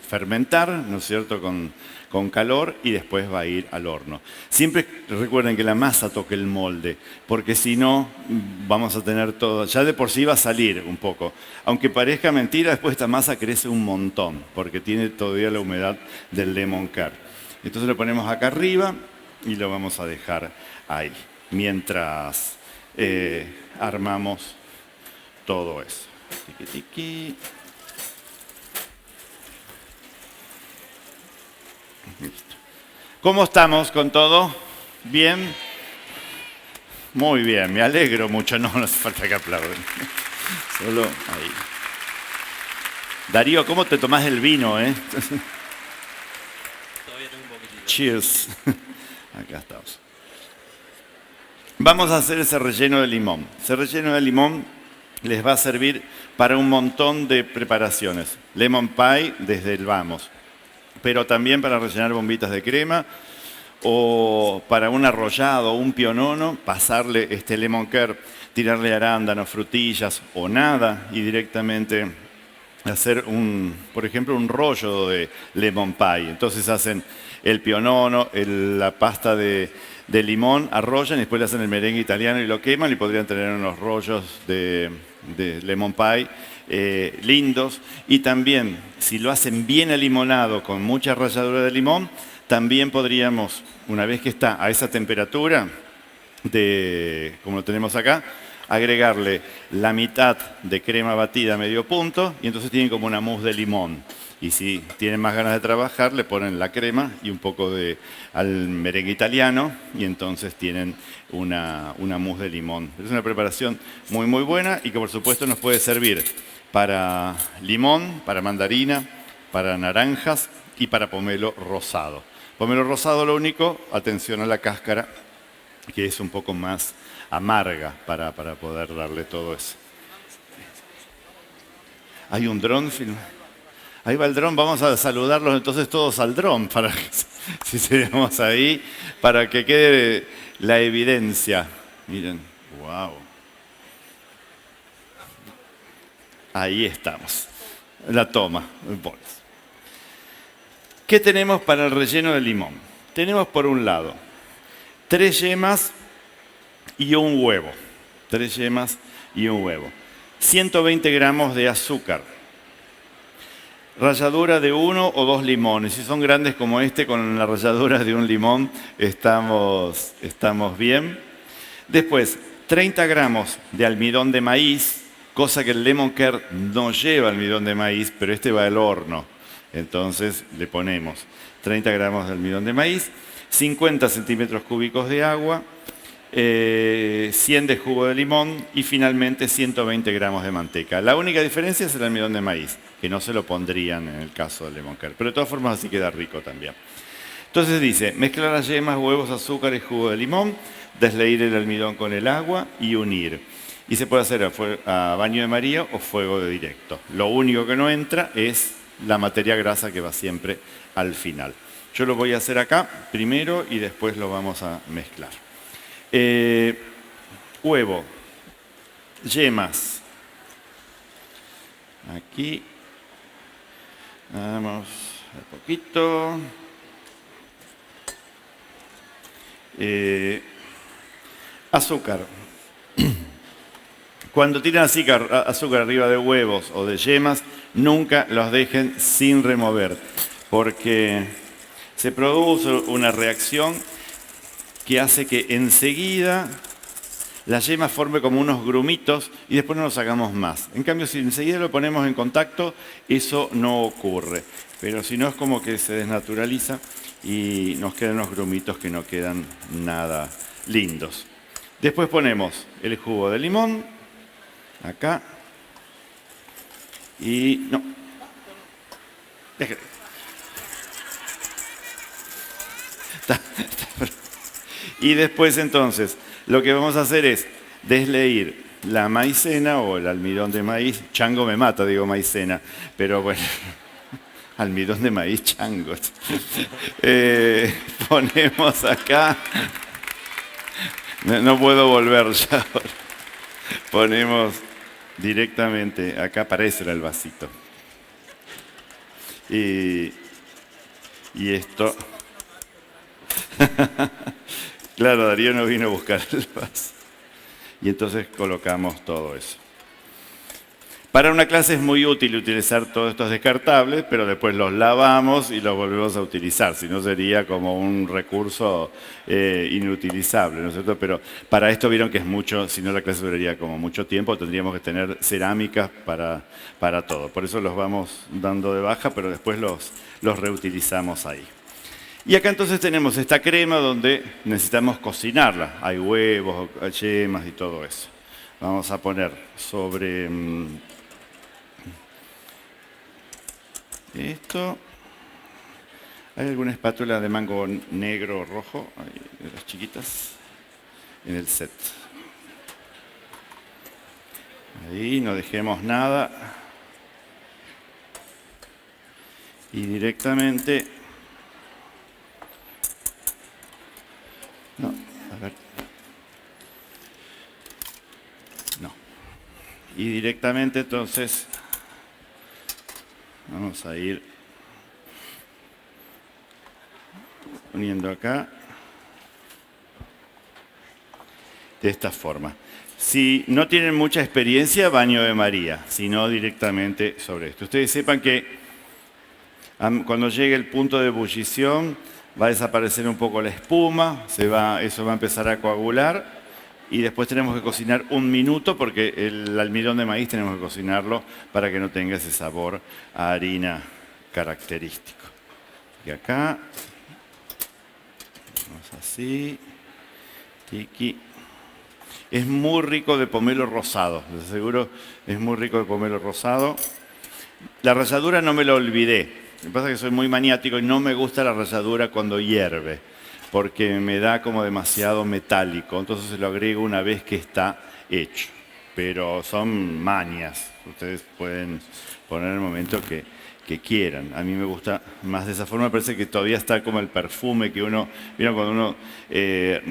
fermentar, ¿no es cierto?, con calor, y después va a ir al horno. Siempre recuerden que la masa toque el molde, porque si no vamos a tener todo, ya de por sí va a salir un poco. Aunque parezca mentira, después esta masa crece un montón, porque tiene todavía la humedad del lemon curd. Entonces lo ponemos acá arriba y lo vamos a dejar ahí, mientras armamos todo eso. Tiqui, tiqui. Listo. ¿Cómo estamos con todo? ¿Bien? Muy bien, me alegro mucho. No hace falta que aplaudan. Solo ahí. Darío, ¿cómo te tomás el vino, Todavía tengo un poquitito. Cheers. Acá estamos. Vamos a hacer ese relleno de limón. Ese relleno de limón les va a servir para un montón de preparaciones. Lemon pie desde el vamos, pero también para rellenar bombitas de crema o para un arrollado o un pionono, pasarle este lemon curd, tirarle arándanos, frutillas o nada y directamente hacer por ejemplo, un rollo de lemon pie. Entonces hacen el pionono, la pasta de limón, arrollan y después le hacen el merengue italiano y lo queman y podrían tener unos rollos de lemon pie lindos. Y también, si lo hacen bien alimonado con mucha ralladura de limón, también podríamos, una vez que está a esa temperatura, como lo tenemos acá, agregarle la mitad de crema batida a medio punto y entonces tienen como una mousse de limón. Y si tienen más ganas de trabajar, le ponen la crema y un poco al merengue italiano y entonces tienen una mousse de limón. Es una preparación muy muy buena y que por supuesto nos puede servir para limón, para mandarina, para naranjas y para pomelo rosado. Pomelo rosado, lo único, atención a la cáscara, que es un poco más amarga para poder darle todo eso. Hay un dron film. Ahí va el dron, vamos a saludarlos entonces todos al dron, para que, si seguimos ahí, para que quede la evidencia. Miren, wow. Ahí estamos, la toma. ¿Qué tenemos para el relleno de limón? Tenemos por un lado 3 yemas y un huevo. 3 yemas y un huevo. 120 gramos de azúcar. Ralladura de 1 o 2 limones. Si son grandes como este, con la ralladura de un limón estamos bien. Después, 30 gramos de almidón de maíz, cosa que el lemon curd no lleva almidón de maíz, pero este va al horno. Entonces le ponemos 30 gramos de almidón de maíz, 50 centímetros cúbicos de agua, 100 de jugo de limón y finalmente 120 gramos de manteca. La única diferencia es el almidón de maíz, que no se lo pondrían en el caso del lemon curd, pero de todas formas así queda rico también. Entonces dice, mezclar las yemas, huevos, azúcar y jugo de limón, desleír el almidón con el agua y unir. Y se puede hacer a baño de María o fuego de directo. Lo único que no entra es la materia grasa que va siempre al final. Yo lo voy a hacer acá primero y después lo vamos a mezclar. Huevo, yemas. Aquí. Vamos a poquito. Azúcar. Cuando tiran azúcar arriba de huevos o de yemas, nunca los dejen sin remover, porque se produce una reacción que hace que enseguida la yema forme como unos grumitos y después no los hagamos más. En cambio, si enseguida lo ponemos en contacto, eso no ocurre. Pero si no, es como que se desnaturaliza y nos quedan unos grumitos que no quedan nada lindos. Después ponemos el jugo de limón, acá, y no, déjale. Y después entonces, lo que vamos a hacer es desleír la maicena o el almidón de maíz. Chango me mata, digo maicena, pero bueno, almidón de maíz changos. Ponemos acá. No puedo volver ya. Ponemos directamente acá, para eso era el vasito. Y esto. Claro, Darío no vino a buscar el vaso. Y entonces colocamos todo eso. Para una clase es muy útil utilizar todos estos descartables, pero después los lavamos y los volvemos a utilizar. Si no, sería como un recurso inutilizable, ¿no es cierto? Pero para esto vieron que es mucho, si no la clase duraría como mucho tiempo, tendríamos que tener cerámicas para todo. Por eso los vamos dando de baja, pero después los reutilizamos ahí. Y acá entonces tenemos esta crema donde necesitamos cocinarla. Hay huevos, hay yemas y todo eso. Vamos a poner sobre esto. ¿Hay alguna espátula de mango negro o rojo? Hay de las chiquitas en el set. Ahí no dejemos nada. Y directamente... No, a ver. No. Y directamente entonces vamos a ir poniendo acá de esta forma. Si no tienen mucha experiencia, baño de María, sino directamente sobre esto. Ustedes sepan que cuando llegue el punto de ebullición va a desaparecer un poco la espuma, eso va a empezar a coagular y después tenemos que cocinar 1 minuto porque el almidón de maíz tenemos que cocinarlo para que no tenga ese sabor a harina característico. Y acá, vamos así, tiki. Es muy rico de pomelo rosado, les aseguro, es muy rico de pomelo rosado. La ralladura no me la olvidé. Lo que pasa es que soy muy maniático y no me gusta la ralladura cuando hierve, porque me da como demasiado metálico. Entonces se lo agrego una vez que está hecho. Pero son mañas. Ustedes pueden poner el momento que quieran. A mí me gusta más de esa forma. Me parece que todavía está como el perfume que uno... ¿Vieron cuando uno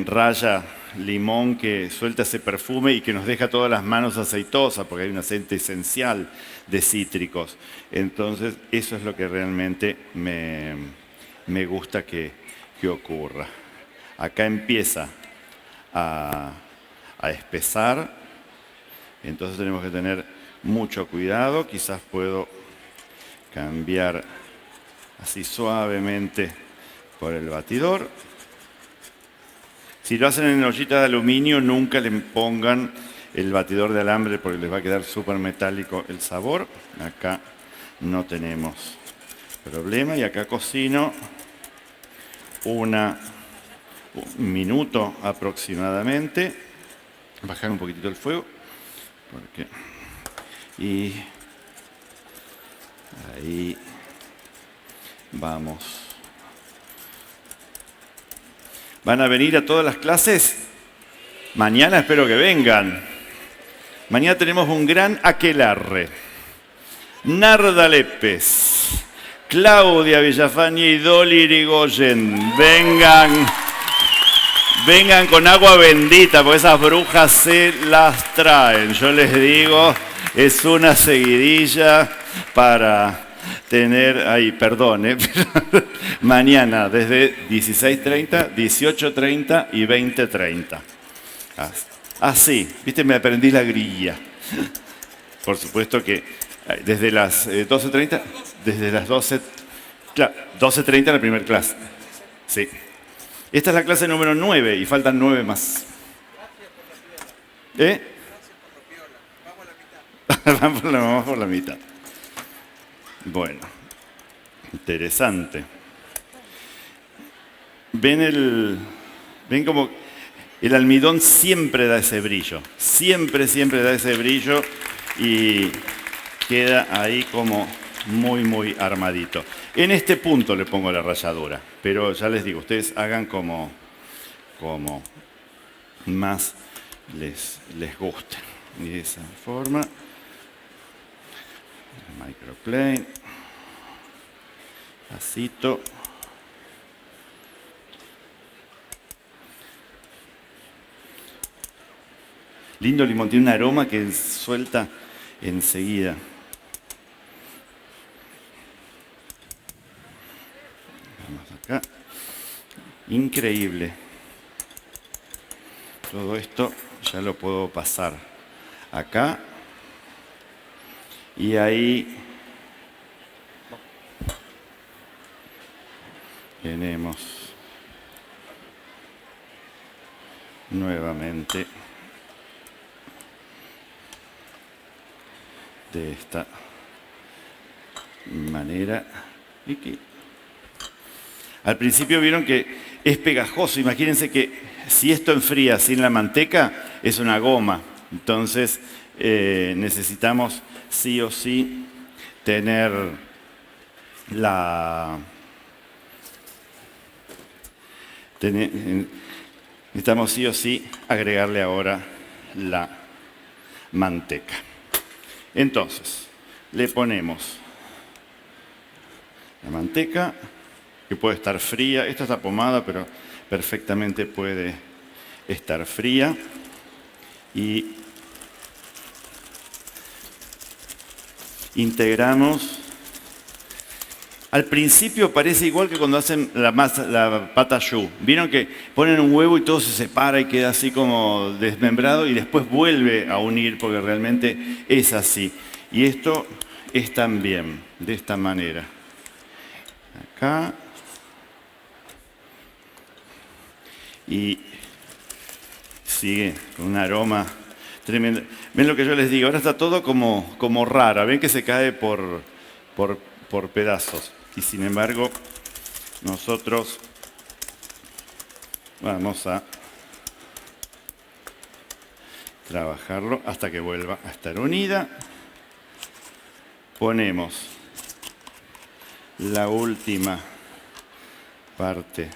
raya limón que suelta ese perfume y que nos deja todas las manos aceitosas porque hay un aceite esencial de cítricos? Entonces, eso es lo que realmente me gusta que ocurra. Acá empieza a espesar, entonces tenemos que tener mucho cuidado. Quizás puedo cambiar así suavemente por el batidor. Si lo hacen en ollita de aluminio, nunca le pongan el batidor de alambre porque les va a quedar súper metálico el sabor. Acá no tenemos problema y acá cocino un minuto aproximadamente. Bajar un poquitito el fuego y ahí vamos. ¿Van a venir a todas las clases? Mañana espero que vengan. Mañana tenemos un gran aquelarre. Narda Lépez, Claudia Villafañe y Dolly Irigoyen. Vengan con agua bendita, porque esas brujas se las traen. Yo les digo, es una seguidilla para tener ahí, perdón, mañana desde 16:30, 18:30 y 20:30. Así, viste, me aprendí la grilla. Por supuesto que desde las 12:30, desde las 12, claro, 12:30 la primera clase. Sí. Esta es la clase número 9 y faltan 9 más. Vamos por la mitad. Bueno, interesante. Ven como el almidón siempre da ese brillo. Siempre da ese brillo y queda ahí como muy, muy armadito. En este punto le pongo la ralladura, pero ya les digo, ustedes hagan como más les guste. Y de esa forma, microplane. Pasito. Lindo limón, tiene un aroma que suelta enseguida. Vamos acá. Increíble. Todo esto ya lo puedo pasar acá. Y ahí tenemos nuevamente de esta manera. Y que al principio vieron que es pegajoso. Imagínense que si esto enfría sin la manteca, es una goma. Entonces necesitamos sí o sí tener necesitamos sí o sí agregarle ahora la manteca. Entonces, le ponemos la manteca, que puede estar fría. Esta está pomada, pero perfectamente puede estar fría. Y integramos. Al principio parece igual que cuando hacen la pata choux. Vieron que ponen un huevo y todo se separa y queda así como desmembrado y después vuelve a unir porque realmente es así. Y esto es también de esta manera. Acá. Y sigue con un aroma tremendo. Ven lo que yo les digo, ahora está todo como rara. Ven que se cae por pedazos. Y sin embargo, nosotros vamos a trabajarlo hasta que vuelva a estar unida. Ponemos la última parte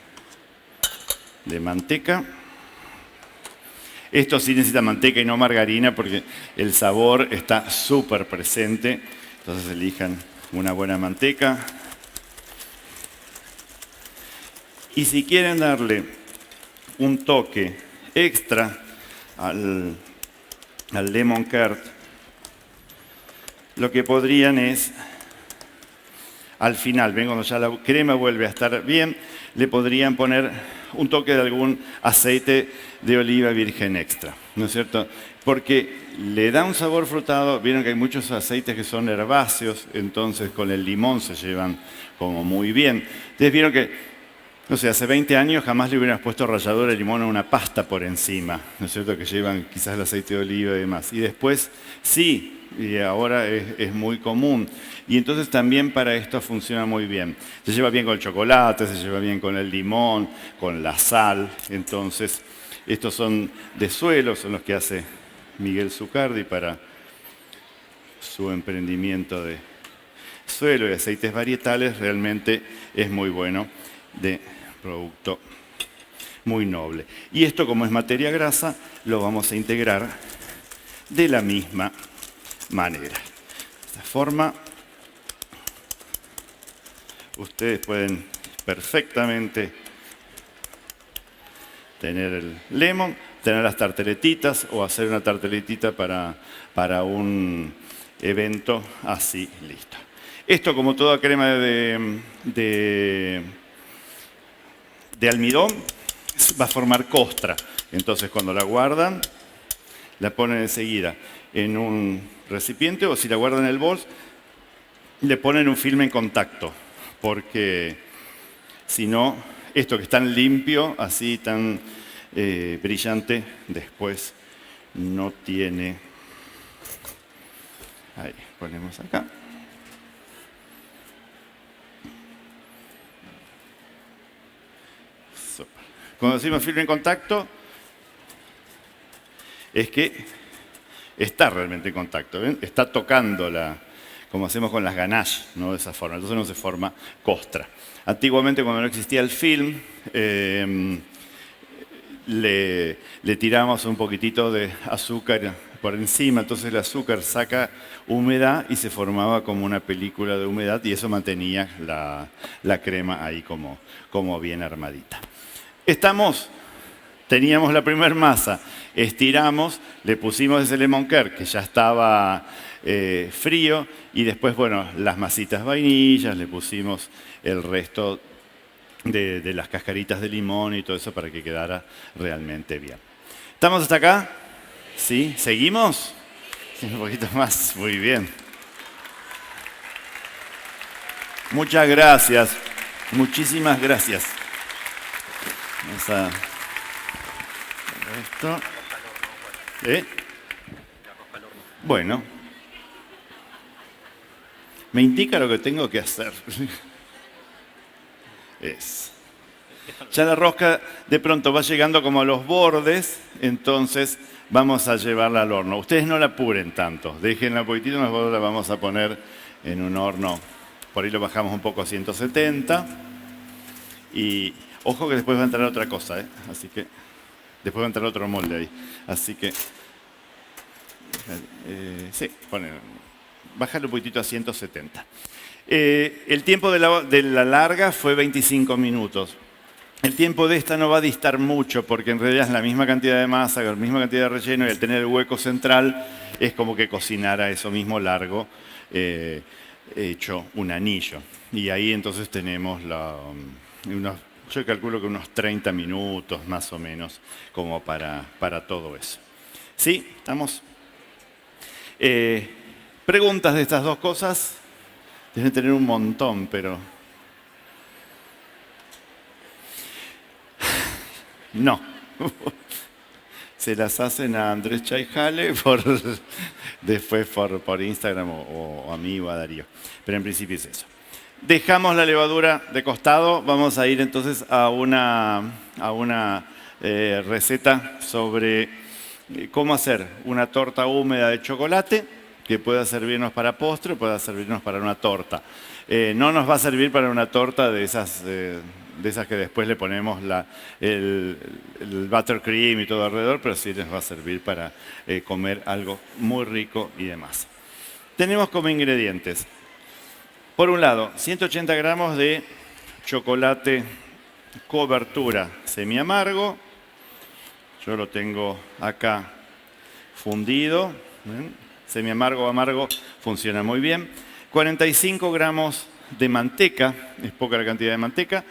de manteca. Esto sí necesita manteca y no margarina porque el sabor está súper presente. Entonces elijan una buena manteca. Y si quieren darle un toque extra al lemon curd, lo que podrían es, al final, ven, cuando ya la crema vuelve a estar bien, le podrían poner un toque de algún aceite de oliva virgen extra, ¿no es cierto? Porque le da un sabor frutado. Vieron que hay muchos aceites que son herbáceos, entonces con el limón se llevan como muy bien. Ustedes vieron que, no sé, hace 20 años jamás le hubieran puesto ralladura de limón a una pasta por encima, ¿no es cierto? Que llevan quizás el aceite de oliva y demás. Y después sí, y ahora es muy común. Y entonces también para esto funciona muy bien. Se lleva bien con el chocolate, se lleva bien con el limón, con la sal. Entonces, estos son de suelo, son los que hace Miguel Zucardi para su emprendimiento de suelo y aceites varietales. Realmente es muy bueno, de producto muy noble. Y esto, como es materia grasa, lo vamos a integrar de la misma manera. De esta forma, ustedes pueden perfectamente tener el lemon, tener las tarteletitas o hacer una tarteletita para un evento así, listo. Esto, como toda crema de almidón, va a formar costra. Entonces, cuando la guardan, la ponen enseguida en un recipiente, o si la guardan en el bol, le ponen un filme en contacto, porque si no, esto que es tan limpio, así tan brillante, después no tiene. Ahí, ponemos acá. Cuando decimos filme en contacto, es que está realmente en contacto, ¿ven? Está tocando como hacemos con las ganaches, ¿no? De esa forma. Entonces no se forma costra. Antiguamente, cuando no existía el film, le tiramos un poquitito de azúcar por encima, entonces el azúcar saca humedad y se formaba como una película de humedad y eso mantenía la crema ahí como bien armadita. Teníamos la primera masa, estiramos, le pusimos ese lemon curd que ya estaba frío y después, bueno, las masitas vainillas, le pusimos el resto de las cascaritas de limón y todo eso para que quedara realmente bien. ¿Estamos hasta acá? ¿Sí? ¿Seguimos? Sí, un poquito más, muy bien. Muchas gracias, muchísimas gracias. Vamos a esto. Bueno, me indica lo que tengo que hacer. Ya la rosca de pronto va llegando como a los bordes, entonces vamos a llevarla al horno. Ustedes no la apuren tanto, déjenla un poquitito, nosotros la vamos a poner en un horno, por ahí lo bajamos un poco a 170 y ojo que después va a entrar otra cosa, así que después va a entrar otro molde ahí, así que sí, bájalo un poquitito a 170. El tiempo de la larga fue 25 minutos. El tiempo de esta no va a distar mucho porque en realidad es la misma cantidad de masa, la misma cantidad de relleno y al tener el hueco central es como que cocinara eso mismo largo hecho un anillo. Y ahí entonces tenemos yo calculo que unos 30 minutos más o menos como para todo eso. ¿Sí? ¿Estamos? ¿Preguntas de estas dos cosas? Deben tener un montón, pero... No. Se las hacen a Andrés Chaijale después por Instagram o a mí o a Darío. Pero en principio es eso. Dejamos la levadura de costado. Vamos a ir entonces a una receta sobre cómo hacer una torta húmeda de chocolate que pueda servirnos para postre, pueda servirnos para una torta. No nos va a servir para una torta de esas que después le ponemos el buttercream y todo alrededor, pero sí les va a servir para comer algo muy rico y demás. Tenemos como ingredientes, por un lado, 180 gramos de chocolate cobertura semi-amargo. Yo lo tengo acá fundido. Semi-amargo o amargo funciona muy bien. 45 gramos de manteca, es poca la cantidad de manteca.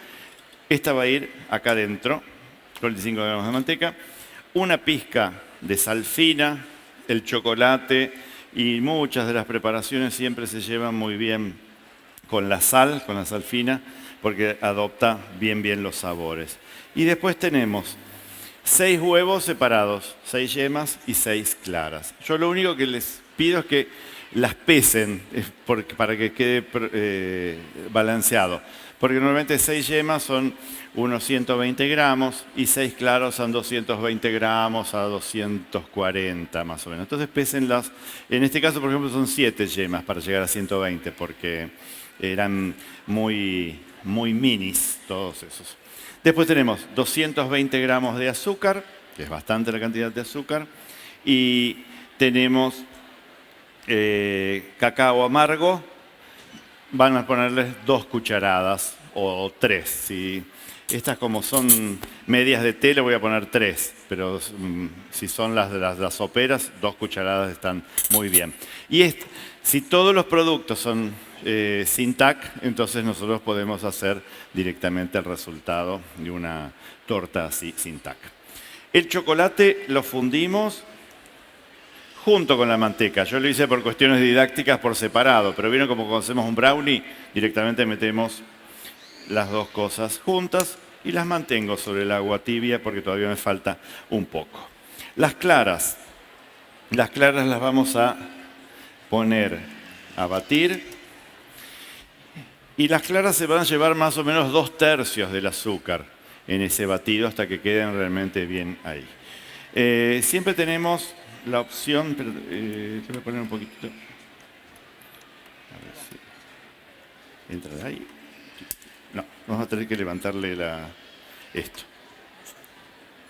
Esta va a ir acá adentro, 45 gramos de manteca. Una pizca de sal fina, el chocolate y muchas de las preparaciones siempre se llevan muy bien con la sal fina, porque adopta bien los sabores. Y después tenemos 6 huevos separados, 6 yemas y 6 claras. Yo lo único que les pido es que las pesen para que quede balanceado. Porque normalmente 6 yemas son unos 120 gramos y 6 claros son 220 gramos a 240 más o menos. Entonces pésenlas. En este caso, por ejemplo, son 7 yemas para llegar a 120 porque eran muy minis todos esos. Después tenemos 220 gramos de azúcar, que es bastante la cantidad de azúcar, y tenemos cacao amargo. Van a ponerles 2 cucharadas o 3. ¿Sí? Estas como son medias de té le voy a poner 3, pero si son las soperas, 2 cucharadas están muy bien. Y si todos los productos son sin TAC, entonces nosotros podemos hacer directamente el resultado de una torta así sin TAC. El chocolate lo fundimos junto con la manteca. Yo lo hice por cuestiones didácticas por separado, pero vieron como cuando hacemos un brownie, directamente metemos las dos cosas juntas y las mantengo sobre el agua tibia porque todavía me falta un poco. Las claras las vamos a poner a batir y las claras se van a llevar más o menos 2/3 del azúcar en ese batido hasta que queden realmente bien ahí. Siempre tenemos la opción, pero te voy a poner un poquito. A ver si entra de ahí. No, vamos a tener que levantarle esto.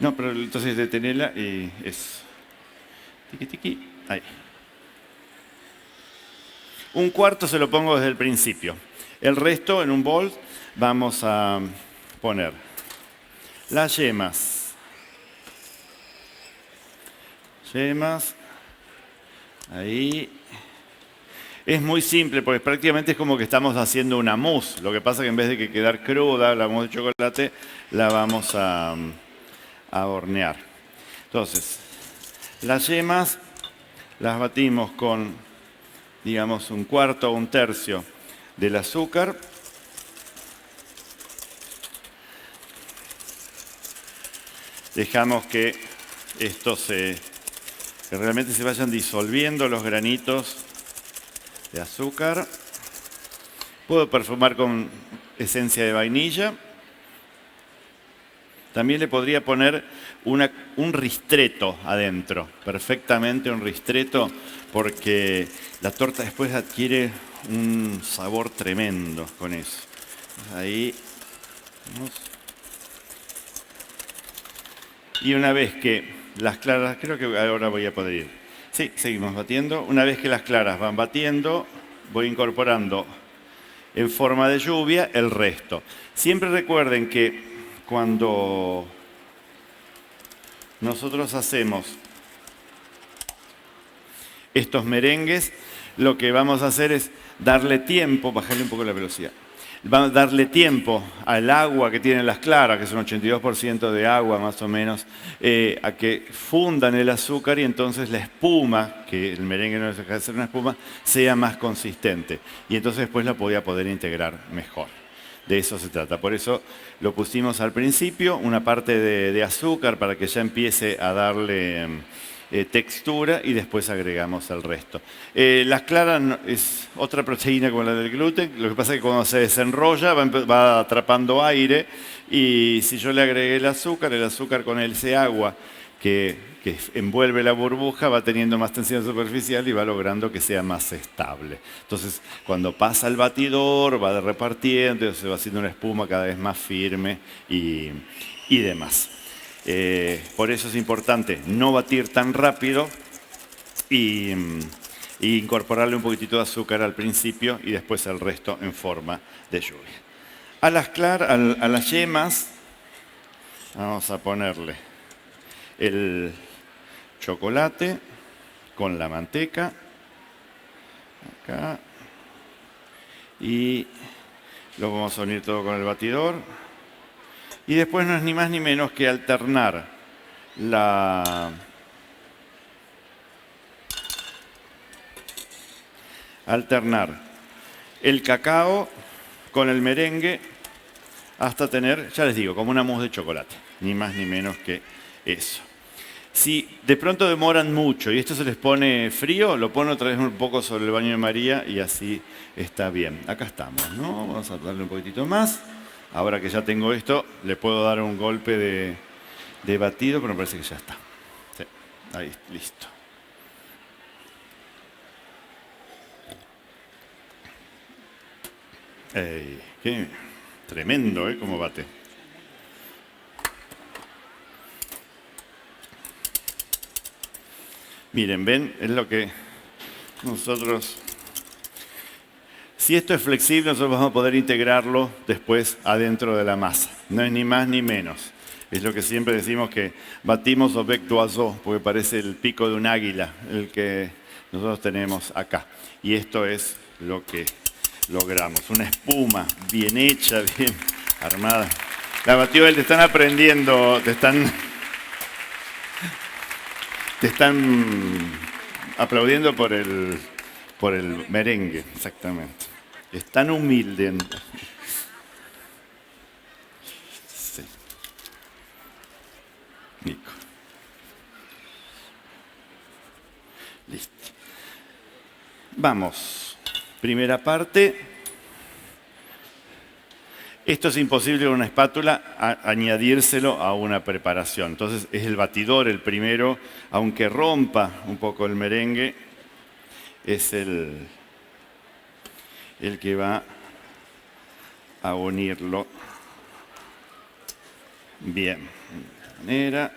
No, pero entonces detenela y eso. Tiqui, tiqui. Ahí. Un cuarto se lo pongo desde el principio. El resto en un bol vamos a poner las yemas. Yemas. Ahí. Es muy simple porque prácticamente es como que estamos haciendo una mousse. Lo que pasa es que en vez de que quedar cruda, la mousse de chocolate, la vamos a hornear. Entonces, las yemas las batimos con, digamos, un cuarto o un tercio del azúcar. Dejamos que que realmente se vayan disolviendo los granitos de azúcar. Puedo perfumar con esencia de vainilla. También le podría poner un ristretto adentro, perfectamente un ristretto, porque la torta después adquiere un sabor tremendo con eso. Ahí. Vamos. Y una vez que las claras, creo que ahora voy a poder ir. Sí, seguimos batiendo. Una vez que las claras van batiendo, voy incorporando en forma de lluvia el resto. Siempre recuerden que cuando nosotros hacemos estos merengues, lo que vamos a hacer es darle tiempo, bajarle un poco la velocidad. Vamos a darle tiempo al agua que tienen las claras, que son 82% de agua más o menos, a que fundan el azúcar y entonces la espuma, que el merengue no deja de ser una espuma, sea más consistente. Y entonces después la voy a poder integrar mejor. De eso se trata. Por eso lo pusimos al principio, una parte de azúcar para que ya empiece a darle textura y después agregamos el resto. Las claras es otra proteína como la del gluten, lo que pasa es que cuando se desenrolla va atrapando aire y si yo le agregué el azúcar con ese agua que envuelve la burbuja va teniendo más tensión superficial y va logrando que sea más estable. Entonces, cuando pasa al batidor, va repartiendo, se va haciendo una espuma cada vez más firme y demás. Por eso es importante no batir tan rápido y incorporarle un poquitito de azúcar al principio y después el resto en forma de lluvia. A las yemas vamos a ponerle el chocolate con la manteca acá y lo vamos a unir todo con el batidor. Y después no es ni más ni menos que alternar el cacao con el merengue hasta tener, ya les digo, como una mousse de chocolate. Ni más ni menos que eso. Si de pronto demoran mucho y esto se les pone frío, lo ponen otra vez un poco sobre el baño de María y así está bien. Acá estamos, ¿no? Vamos a darle un poquitito más. Ahora que ya tengo esto, le puedo dar un golpe de batido, pero me parece que ya está. Sí, ahí, listo. Qué tremendo, ¿eh? Cómo bate. Miren, ven, es lo que nosotros... Si esto es flexible, nosotros vamos a poder integrarlo después adentro de la masa. No es ni más ni menos. Es lo que siempre decimos que batimos au bec d'oiseau, porque parece el pico de un águila, el que nosotros tenemos acá. Y esto es lo que logramos. Una espuma bien hecha, bien armada. La Batibel, te están aprendiendo, te están aplaudiendo por el merengue, exactamente. Es tan humilde. Sí. Nico. Listo. Vamos. Primera parte. Esto es imposible con una espátula añadírselo a una preparación. Entonces es el batidor el primero, aunque rompa un poco el merengue, es el que va a unirlo bien. manera.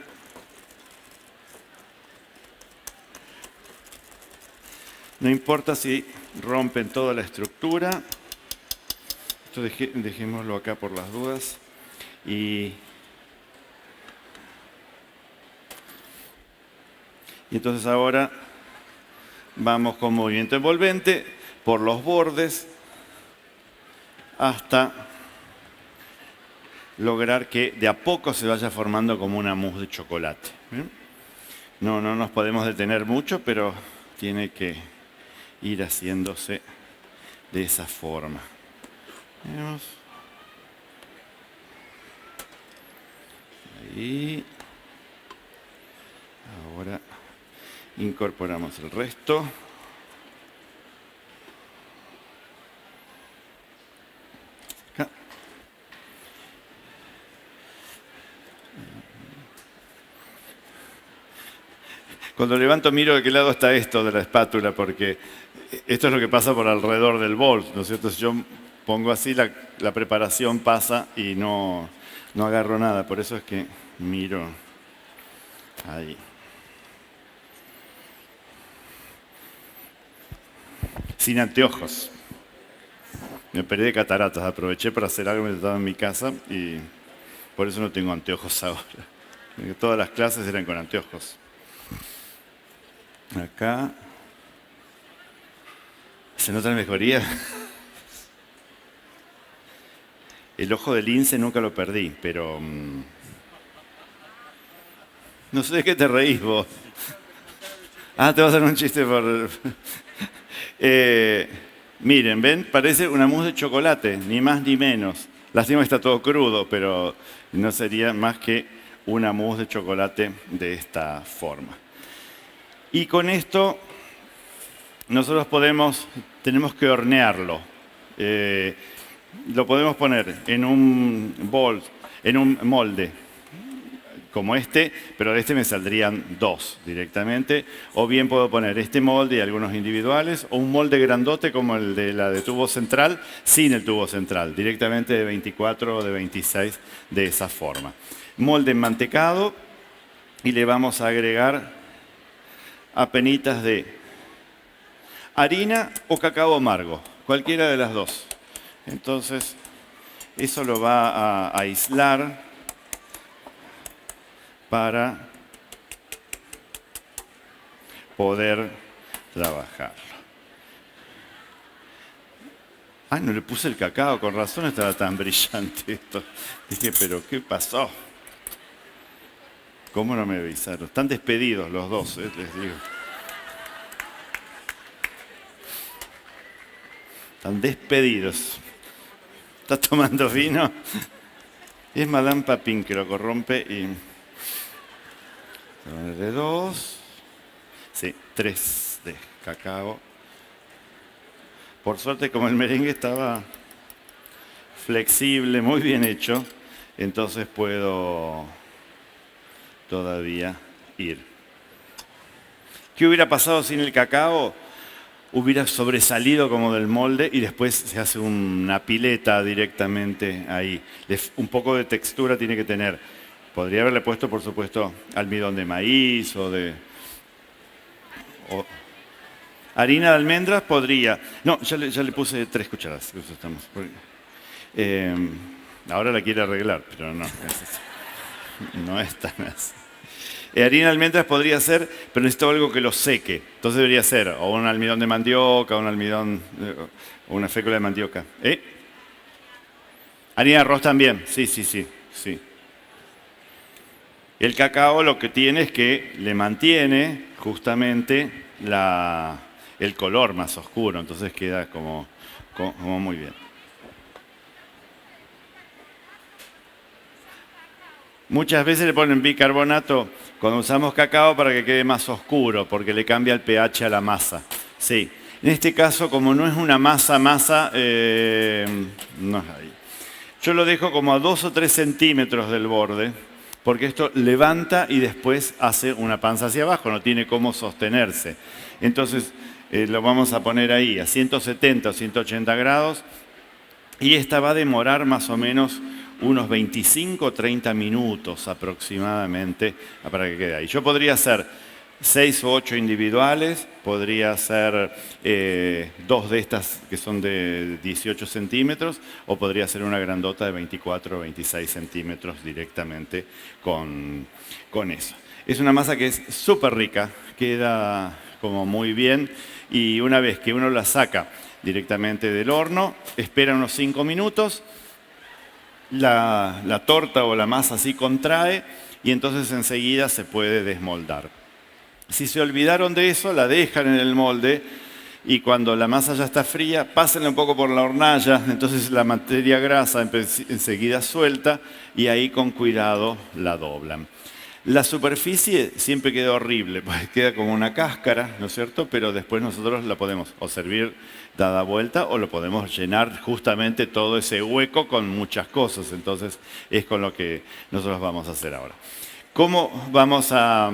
No importa si rompen toda la estructura. Esto dejémoslo acá por las dudas. Y entonces ahora vamos con movimiento envolvente por los bordes hasta lograr que de a poco se vaya formando como una mousse de chocolate. No nos podemos detener mucho, pero tiene que ir haciéndose de esa forma. Vemos. Ahí. Ahora incorporamos el resto. Acá. Cuando levanto miro de qué lado está esto de la espátula, porque esto es lo que pasa por alrededor del bol, ¿no es cierto? Si yo pongo así, la preparación pasa y no agarro nada. Por eso es que miro ahí. Sin anteojos. Me operé de cataratas. Aproveché para hacer algo mientras estaba en mi casa y por eso no tengo anteojos ahora. Todas las clases eran con anteojos. Acá. ¿Se nota la mejoría? El ojo del lince nunca lo perdí, pero... no sé de qué te reís vos. Ah, te vas a hacer un chiste por... miren, ¿ven? Parece una mousse de chocolate, ni más ni menos. Lástima que está todo crudo, pero no sería más que una mousse de chocolate de esta forma. Y con esto nosotros tenemos que hornearlo. Lo podemos poner en un molde como este, pero de este me saldrían 2 directamente. O bien puedo poner este molde y algunos individuales, o un molde grandote como el de la de tubo central, sin el tubo central, directamente de 24 o de 26, de esa forma. Molde enmantecado y le vamos a agregar apenitas de harina o cacao amargo, cualquiera de las dos. Entonces, eso lo va a aislar para poder trabajarlo. Ah, no le puse el cacao, con razón estaba tan brillante esto. Dije, pero ¿qué pasó? ¿Cómo no me avisaron? Están despedidos los dos, les digo. Están despedidos. ¿Está tomando vino? Es Madame Papin que lo corrompe y... de 2. Sí, 3 de cacao. Por suerte, como el merengue estaba flexible, muy bien hecho, entonces puedo todavía ir. ¿Qué hubiera pasado sin el cacao? Hubiera sobresalido como del molde y después se hace una pileta directamente ahí. Un poco de textura tiene que tener. Podría haberle puesto, por supuesto, almidón de maíz o harina de almendras, podría. No, ya le puse 3 cucharadas. Ahora la quiere arreglar, pero no. No es tan así. Harina de almendras podría ser, pero necesito algo que lo seque. Entonces debería ser o un almidón de mandioca, o una fécula de mandioca. Harina de arroz también, sí. El cacao lo que tiene es que le mantiene justamente el color más oscuro, entonces queda como muy bien. Muchas veces le ponen bicarbonato cuando usamos cacao para que quede más oscuro, porque le cambia el pH a la masa. Sí. En este caso, como no es una masa, no es ahí. Yo lo dejo como a 2 o 3 centímetros del borde, porque esto levanta y después hace una panza hacia abajo, no tiene cómo sostenerse. Entonces, lo vamos a poner ahí a 170 o 180 grados y esta va a demorar más o menos unos 25 o 30 minutos aproximadamente para que quede ahí. Yo podría hacer 6 o 8 individuales, podría hacer 2 de estas que son de 18 centímetros, o podría hacer una grandota de 24 o 26 centímetros directamente con eso. Es una masa que es súper rica, queda como muy bien, y una vez que uno la saca directamente del horno, espera unos 5 minutos, la torta o la masa así contrae, y entonces enseguida se puede desmoldar. Si se olvidaron de eso, la dejan en el molde y cuando la masa ya está fría, pásenla un poco por la hornalla, entonces la materia grasa enseguida suelta y ahí con cuidado la doblan. La superficie siempre queda horrible, pues queda como una cáscara, ¿no es cierto? Pero después nosotros la podemos o servir dada vuelta o lo podemos llenar justamente todo ese hueco con muchas cosas. Entonces es con lo que nosotros vamos a hacer ahora. ¿Cómo vamos a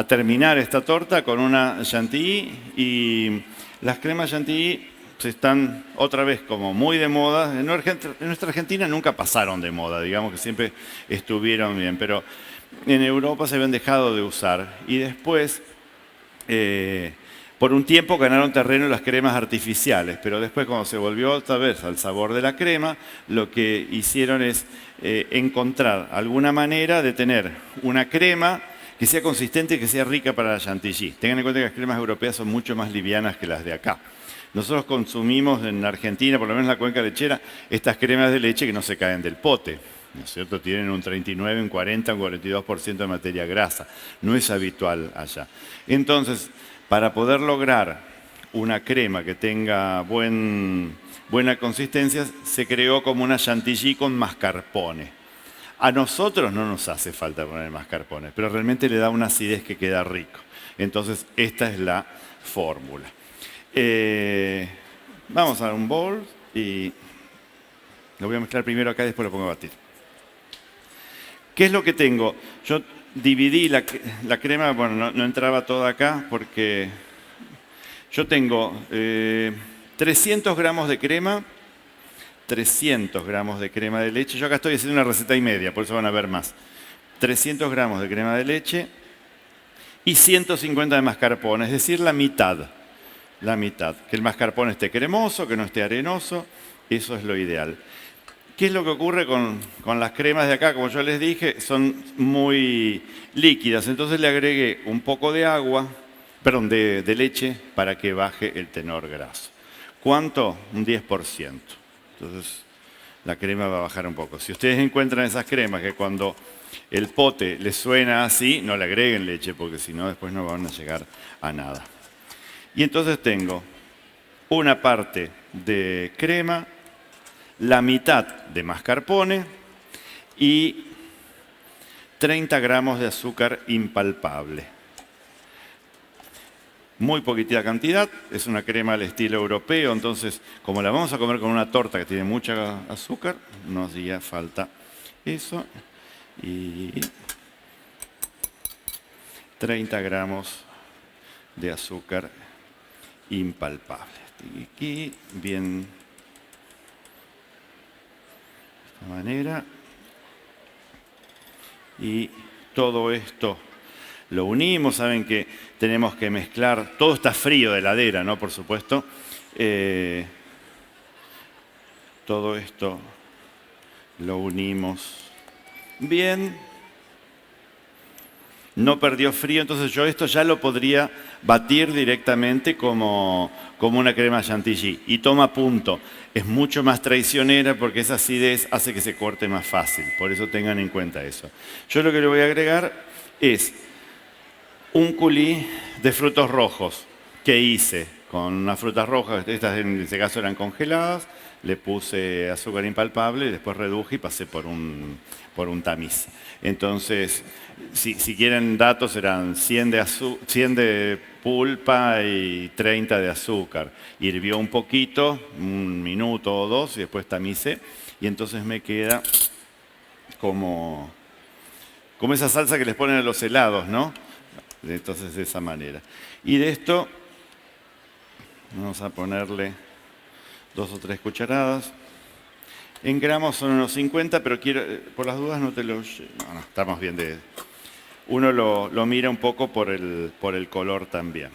terminar esta torta? Con una chantilly, y las cremas chantilly se están otra vez como muy de moda. En nuestra Argentina nunca pasaron de moda, digamos que siempre estuvieron bien, pero en Europa se habían dejado de usar y después por un tiempo ganaron terreno las cremas artificiales, pero después cuando se volvió otra vez al sabor de la crema, lo que hicieron es encontrar alguna manera de tener una crema que sea consistente y que sea rica para la chantilly. Tengan en cuenta que las cremas europeas son mucho más livianas que las de acá. Nosotros consumimos en Argentina, por lo menos en la cuenca lechera, estas cremas de leche que no se caen del pote, ¿no es cierto? Tienen un 39, un 40, un 42% de materia grasa. No es habitual allá. Entonces, para poder lograr una crema que tenga buena consistencia, se creó como una chantilly con mascarpone. A nosotros no nos hace falta poner mascarpone, pero realmente le da una acidez que queda rico. Entonces, esta es la fórmula. Vamos a dar un bol y lo voy a mezclar primero acá y después lo pongo a batir. ¿Qué es lo que tengo? Yo dividí la crema, bueno, no entraba toda acá porque yo tengo 300 gramos de crema, 300 gramos de crema de leche. Yo acá estoy haciendo una receta y media, por eso van a ver más. 300 gramos de crema de leche y 150 de mascarpone, es decir, la mitad. La mitad. Que el mascarpone esté cremoso, que no esté arenoso, eso es lo ideal. ¿Qué es lo que ocurre con las cremas de acá? Como yo les dije, son muy líquidas, entonces le agregué un poco de agua, perdón, de leche para que baje el tenor graso. ¿Cuánto? Un 10%. Entonces la crema va a bajar un poco. Si ustedes encuentran esas cremas que cuando el pote les suena así, no le agreguen leche porque si no después no van a llegar a nada. Y entonces tengo una parte de crema, la mitad de mascarpone y 30 gramos de azúcar impalpable. Muy poquitita cantidad, es una crema al estilo europeo, entonces como la vamos a comer con una torta que tiene mucha azúcar, no hacía falta eso. Y 30 gramos de azúcar impalpable. Aquí, bien, de esta manera. Y todo esto lo unimos. Saben que tenemos que mezclar. Todo está frío de heladera, ¿no? Por supuesto. Todo esto lo unimos bien. No perdió frío, entonces yo esto ya lo podría batir directamente como una crema chantilly. Y toma punto. Es mucho más traicionera porque esa acidez hace que se corte más fácil. Por eso tengan en cuenta eso. Yo lo que le voy a agregar es un culí de frutos rojos que hice con unas frutas rojas. Estas en este caso eran congeladas. Le puse azúcar impalpable, después reduje y pasé por un tamiz. Entonces, si quieren datos, eran 100 de pulpa y 30 de azúcar. Hirvió un poquito, un minuto o dos, y después tamicé. Y entonces me queda como esa salsa que les ponen a los helados, ¿no? Entonces, de esa manera. Y de esto, vamos a ponerle 2 o 3 cucharadas. En gramos son unos 50, pero quiero, por las dudas no te lo... No, estamos bien de... Uno lo mira un poco por el color también.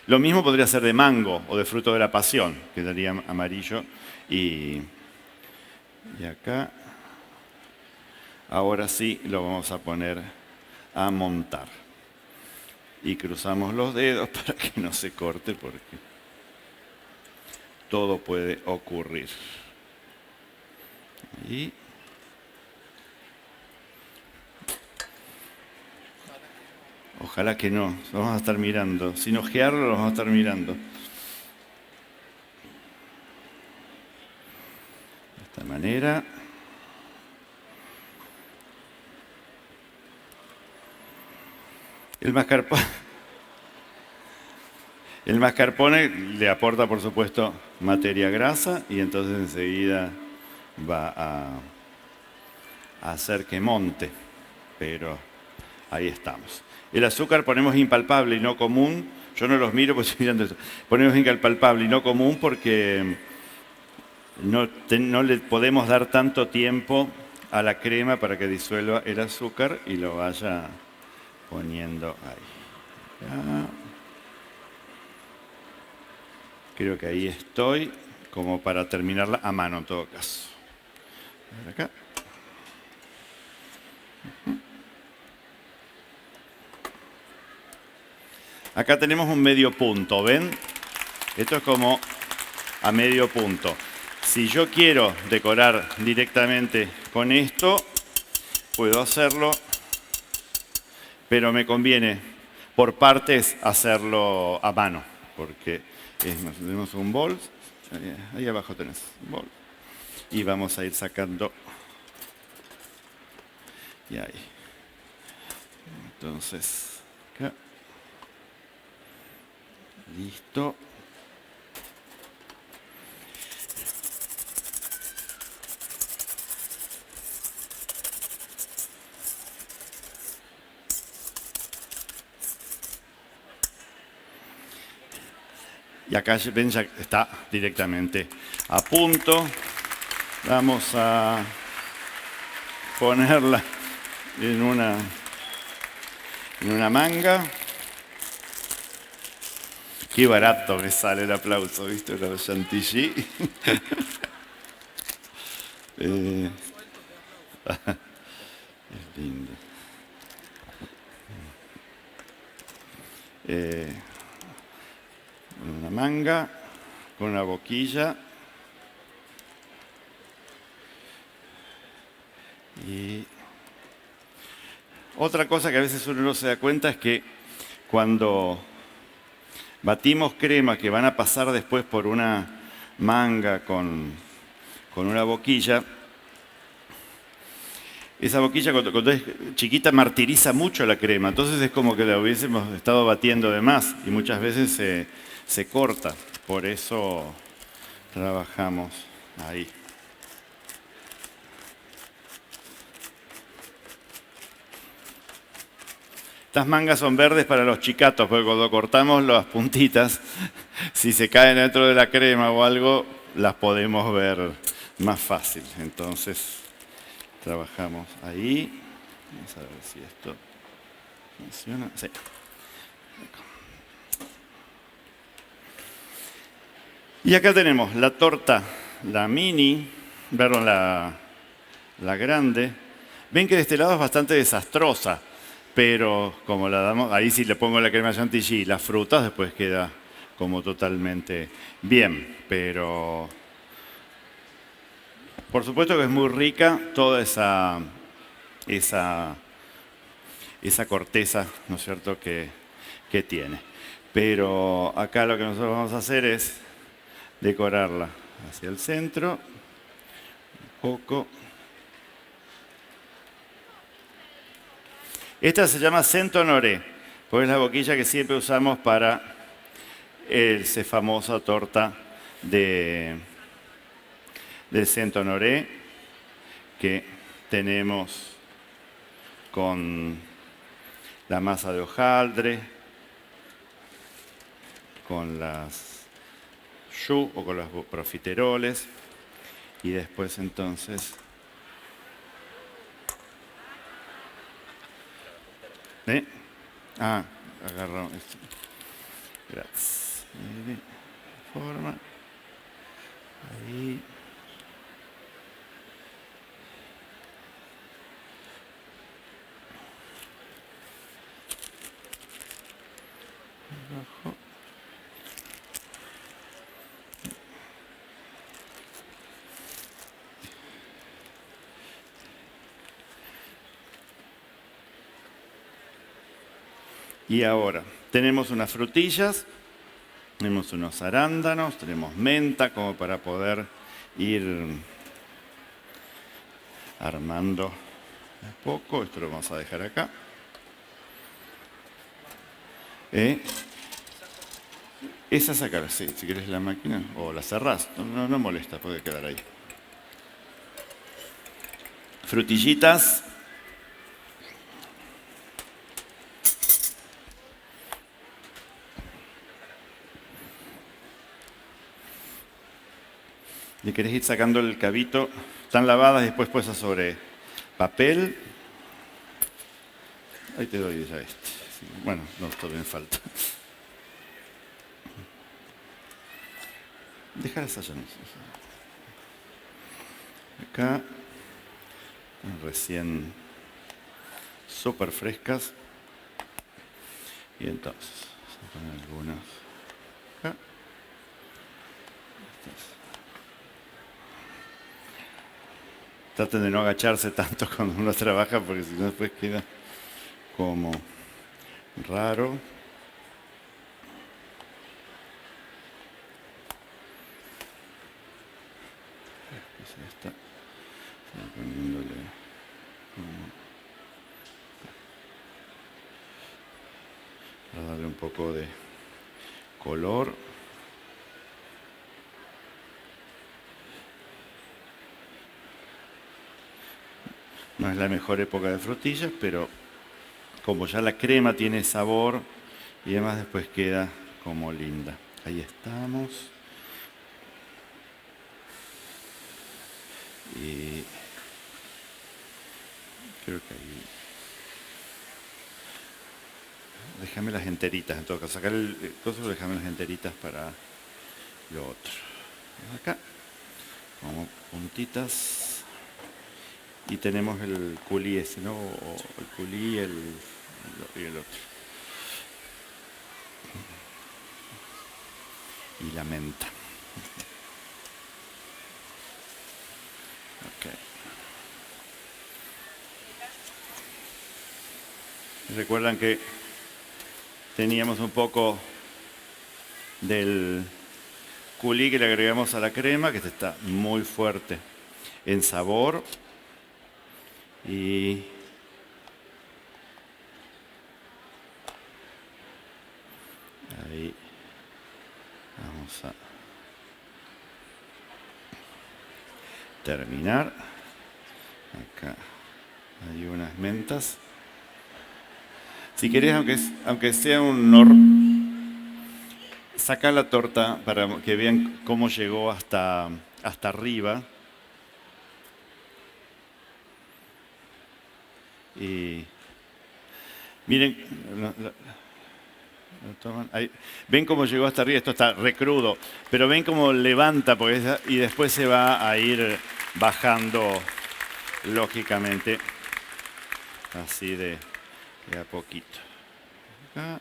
Lo mismo podría ser de mango o de fruto de la pasión, que daría amarillo. Y acá, ahora sí lo vamos a poner a montar. Y cruzamos los dedos para que no se corte porque todo puede ocurrir. Y ojalá que no, lo vamos a estar mirando. Sin ojearlo, lo vamos a estar mirando. De esta manera. El mascarpone le aporta, por supuesto, materia grasa y entonces enseguida va a hacer que monte. Pero ahí estamos. El azúcar ponemos impalpable y no común. Yo no los miro, pues estoy mirando eso. Ponemos impalpable y no común porque no le podemos dar tanto tiempo a la crema para que disuelva el azúcar y lo vaya poniendo ahí. Ya. Creo que ahí estoy, como para terminarla a mano en todo caso. A ver acá. Acá tenemos un medio punto, ¿ven? Esto es como a medio punto. Si yo quiero decorar directamente con esto, puedo hacerlo, pero me conviene por partes hacerlo a mano, porque tenemos un bol, ahí abajo tenés un bol, y vamos a ir sacando, y ahí. Entonces, acá. Listo. Y acá ven, ya está directamente a punto. Vamos a ponerla en una manga. Qué barato me sale el aplauso, ¿viste? La chantilly. Es lindo. Una manga con una boquilla. Y otra cosa que a veces uno no se da cuenta es que cuando batimos crema que van a pasar después por una manga con una boquilla, esa boquilla cuando es chiquita martiriza mucho la crema, entonces es como que la hubiésemos estado batiendo de más y muchas veces se corta, por eso trabajamos ahí. Estas mangas son verdes para los chicatos, porque cuando cortamos las puntitas, si se caen dentro de la crema o algo, las podemos ver más fácil. Entonces, trabajamos ahí. Vamos a ver si esto funciona. Sí. Y acá tenemos la torta, la mini, perdón, la grande. Ven que de este lado es bastante desastrosa. Pero como la damos, ahí sí le pongo la crema chantilly y las frutas, después queda como totalmente bien. Pero por supuesto que es muy rica toda esa corteza, ¿no es cierto?, que tiene. Pero acá lo que nosotros vamos a hacer es decorarla hacia el centro, un poco. Esta se llama Saint-Honoré, porque es la boquilla que siempre usamos para esa famosa torta del Saint-Honoré que tenemos con la masa de hojaldre, con las choux o con los profiteroles Y después entonces... agarró esto. Gracias. Forma. Ahí. Abajo. Y ahora, tenemos unas frutillas, tenemos unos arándanos, tenemos menta como para poder ir armando un poco. Esto lo vamos a dejar acá. Esa sacar, sí, si quieres la máquina, o la cerrás, no molesta, puede quedar ahí. Frutillitas. Le querés ir sacando el cabito. Están lavadas y después puestas sobre papel. Ahí te doy ya este. Sí, bueno, no, todavía me falta. Déjalas allá. Acá. Recién súper frescas. Y entonces, se ponen algunas acá. Traten de no agacharse tanto cuando uno trabaja porque si no después queda como raro. Ya está. Poniéndole para darle un poco de color. No es la mejor época de frutillas, pero como ya la crema tiene sabor y además después queda como linda. Ahí estamos. Y creo que ahí... Déjame las enteritas, en todo caso. Sacar el coso, déjame las enteritas para lo otro. Acá, como puntitas. Y tenemos el culí ese, ¿no? O el culí y el otro. Y la menta. Ok. Recuerdan que teníamos un poco del culí que le agregamos a la crema, que está muy fuerte en sabor. Y ahí vamos a terminar. Acá hay unas mentas. Si querés, aunque sea saca la torta para que vean cómo llegó hasta arriba. Y miren, lo toman. Ahí. Ven cómo llegó hasta arriba, esto está recrudo, pero ven cómo levanta y después se va a ir bajando lógicamente, así de a poquito. Acá. De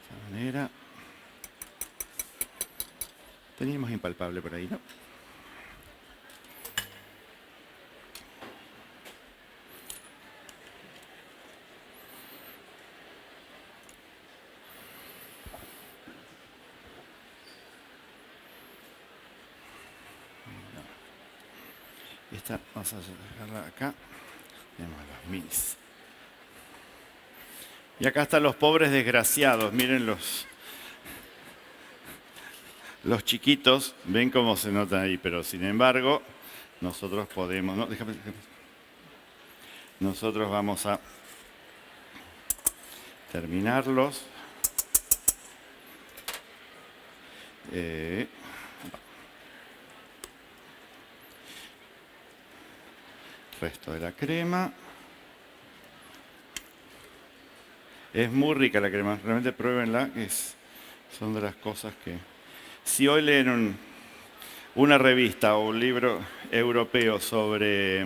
esta manera. Teníamos impalpable por ahí, ¿no? Esta vamos a dejarla acá. Tenemos los minis. Y acá están los pobres desgraciados. Miren los chiquitos. Ven cómo se notan ahí. Pero sin embargo, nosotros podemos... No, déjame. Nosotros vamos a terminarlos. Resto de la crema. Es muy rica la crema, realmente pruébenla, que son de las cosas que... Si hoy leen una revista o un libro europeo sobre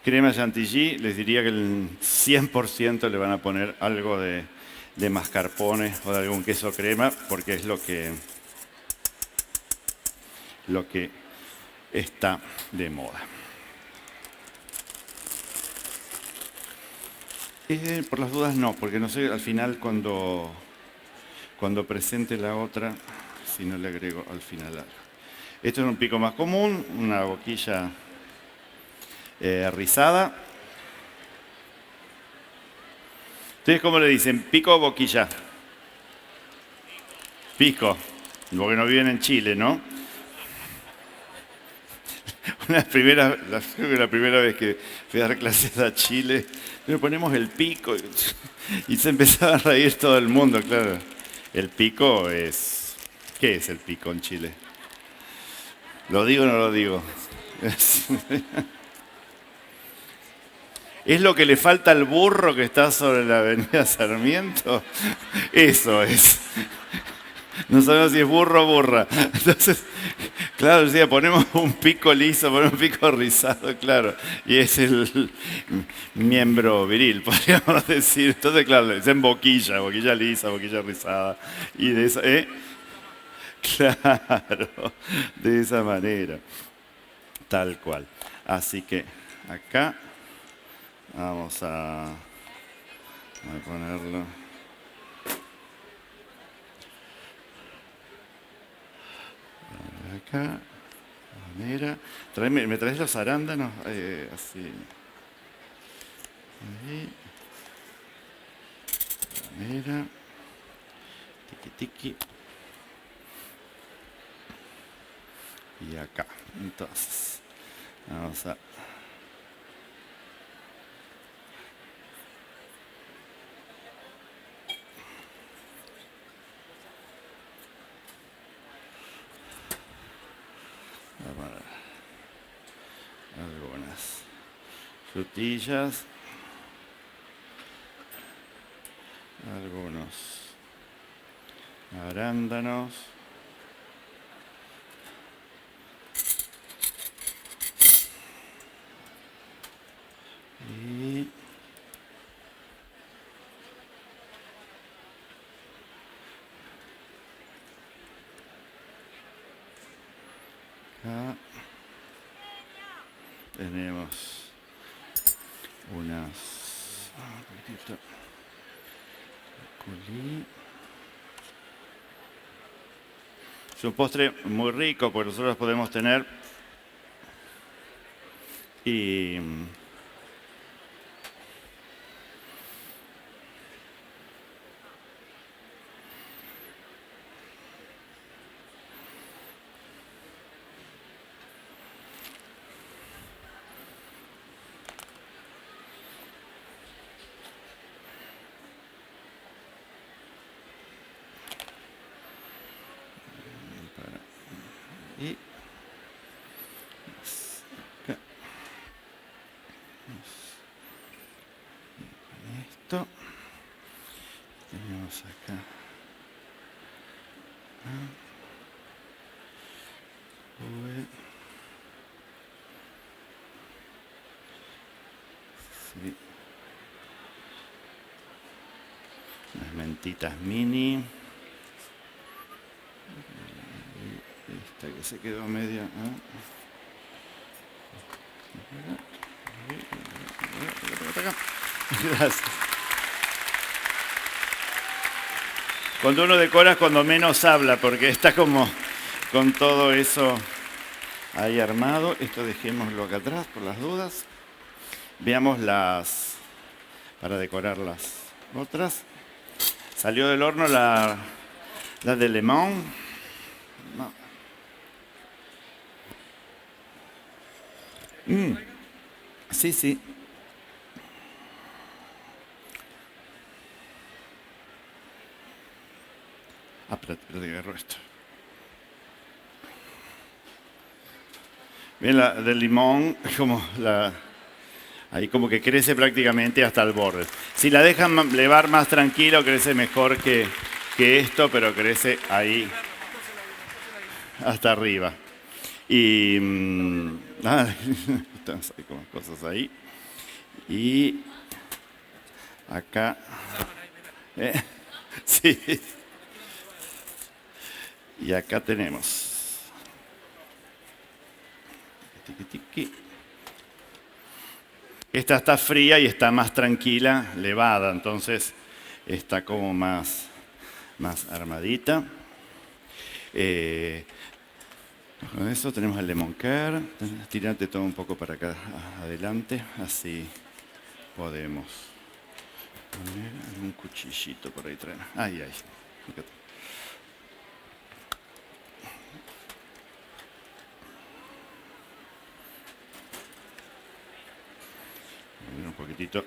crema chantilly, les diría que el 100% le van a poner algo de mascarpone o de algún queso crema, porque es lo que está de moda. Por las dudas no, porque no sé al final cuando presente la otra, si no le agrego al final algo. Esto es un pico más común, una boquilla rizada. ¿Ustedes cómo le dicen? ¿Pico o boquilla? Pico, porque no viven en Chile, ¿no? Creo que la primera vez que fui a dar clases a Chile, le ponemos el pico y se empezaba a reír todo el mundo, claro. El pico es... ¿Qué es el pico en Chile? ¿Lo digo o no lo digo? ¿Es lo que le falta al burro que está sobre la avenida Sarmiento? Eso es. No sabemos si es burro o burra. Entonces, claro, decía, ponemos un pico liso, ponemos un pico rizado, claro. Y es el miembro viril, podríamos decir. Entonces, claro, le dicen boquilla, boquilla lisa, boquilla rizada. Y de esa, claro, de esa manera. Tal cual. Así que acá vamos a ponerlo. Acá, manera. ¿Me traes los arándanos? Así. Ahí. Manera. Tiki tiki. Y acá. Entonces, vamos a... algunas frutillas, algunos arándanos, y acá tenemos unas colí. Es un postre muy rico porque nosotros podemos tener y acá. Esto tenemos acá sí. Unas mentitas mini. Esta que se quedó media. Gracias. Cuando uno decora es cuando menos habla, porque está como con todo eso ahí armado. Esto dejémoslo acá atrás por las dudas. Veamos para decorar las otras. Salió del horno la de limón. No. Sí, sí. Espérate, agarro esto. Bien, la del limón, ahí como que crece prácticamente hasta el borde. Si la dejan levar más tranquilo, crece mejor que esto, pero crece ahí hasta arriba. Y estamos ahí con cosas ahí. Y acá. Sí. Y acá tenemos. Tiqui, tiqui. Esta está fría y está más tranquila, levada, entonces está como más armadita. Con eso tenemos el lemon care. Tírate todo un poco para acá adelante, así podemos poner un cuchillito por ahí. Ahí. Fíjate. Un poquitito.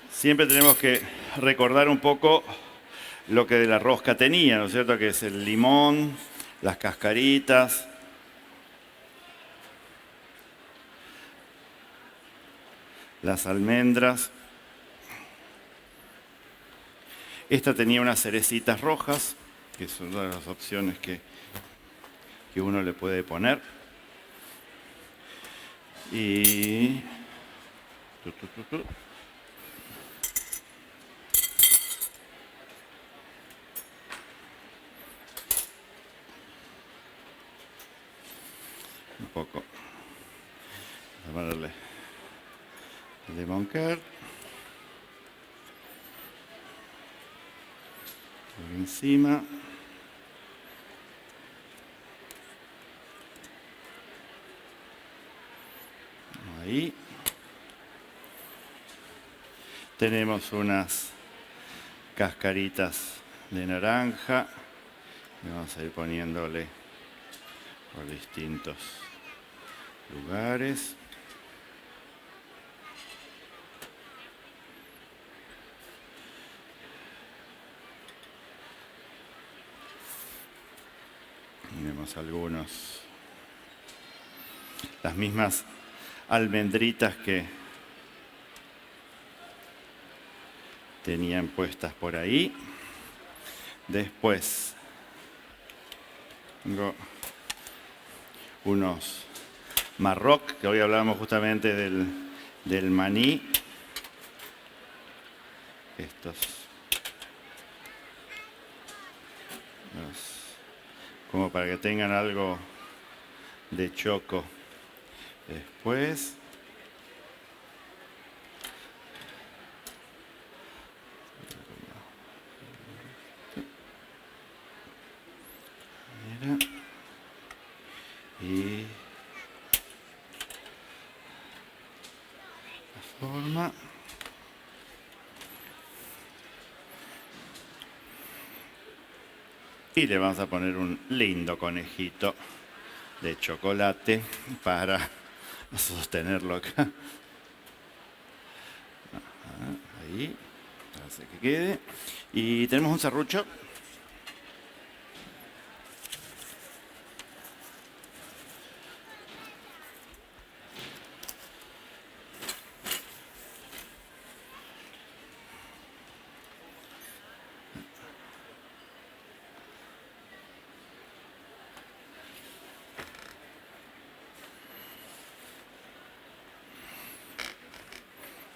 Siempre tenemos que recordar un poco lo que de la rosca tenía, ¿no es cierto? Que es el limón, las cascaritas, las almendras. Esta tenía unas cerecitas rojas, que son una de las opciones que uno le puede poner. Y un poco. Vamos a ponerle lemon care. Por encima. Ahí. Tenemos unas cascaritas de naranja. Y vamos a ir poniéndole por distintos lugares. Tenemos algunos, las mismas almendritas que tenían puestas por ahí. Después tengo unos marroc, que hoy hablábamos justamente del maní. Estos como para que tengan algo de choco. Después y la forma. Y le vamos a poner un lindo conejito de chocolate para sostenerlo acá. Ahí, hace que quede. Y tenemos un serrucho.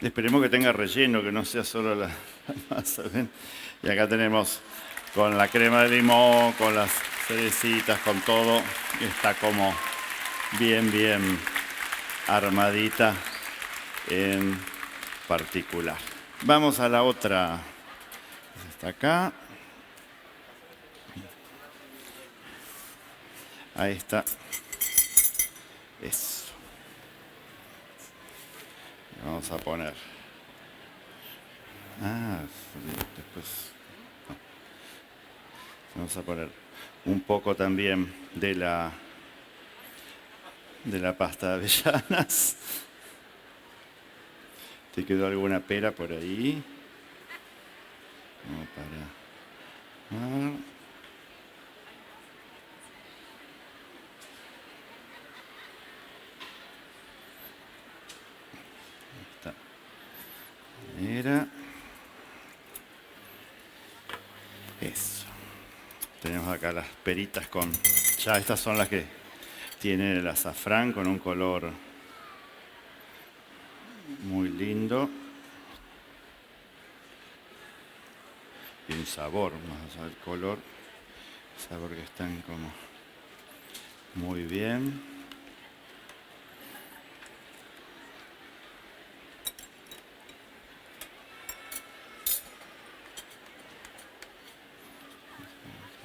Esperemos que tenga relleno, que no sea solo la masa. ¿Ven? Y acá tenemos con la crema de limón, con las cerecitas, con todo. Está como bien armadita en particular. Vamos a la otra. Está acá. Ahí está. Eso. Vamos a poner. Después. Vamos a poner un poco también de la pasta de avellanas. ¿Te quedó alguna pera por ahí? Como para... tenemos acá las peritas con... Ya estas son las que tienen el azafrán con un color muy lindo. Y un sabor, más allá del color. Sabor que están como muy bien.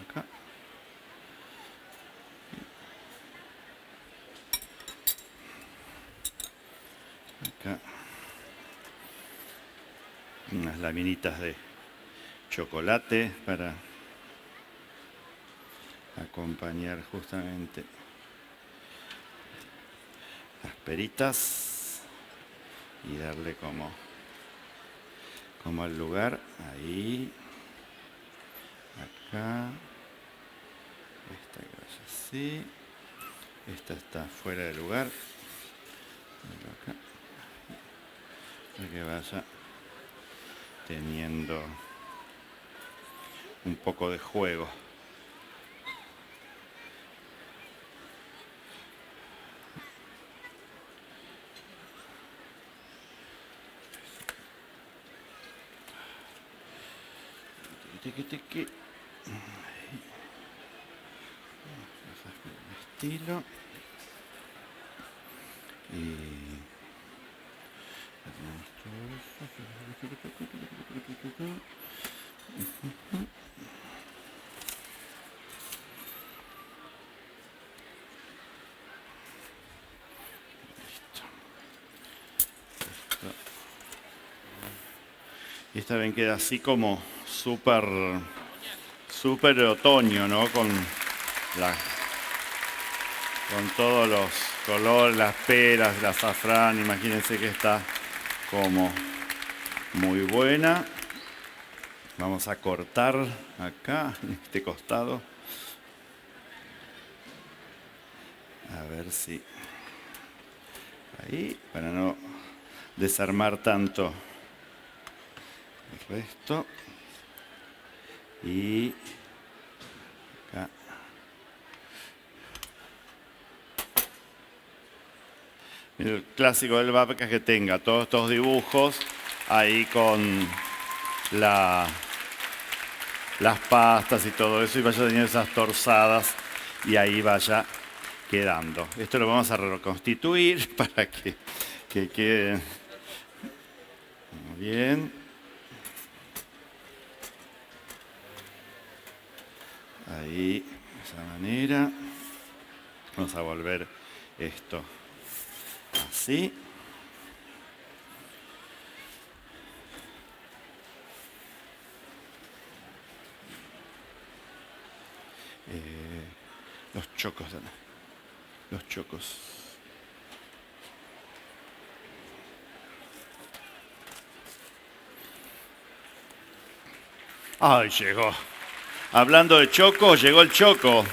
Acá. Acá. Unas laminitas de chocolate para acompañar justamente las peritas y darle como al lugar. Ahí, acá, esta que vaya así, esta está fuera de lugar, acá, para que vaya teniendo un poco de juego. Estilo y y esta ven queda así como súper otoño, ¿no? Con todos los colores, las peras, el azafrán. Imagínense que está como muy buena. Vamos a cortar acá, en este costado. A ver si... Ahí, para no desarmar tanto el resto. Y acá. El clásico del babka es que tenga todos estos dibujos ahí con las pastas y todo eso, y vaya teniendo esas torsadas y ahí vaya quedando. Esto lo vamos a reconstituir para que quede bien. Ahí, de esa manera. Vamos a volver esto así. Los chocos. Los chocos. ¡Ay, llegó! Hablando de choco, llegó el choco.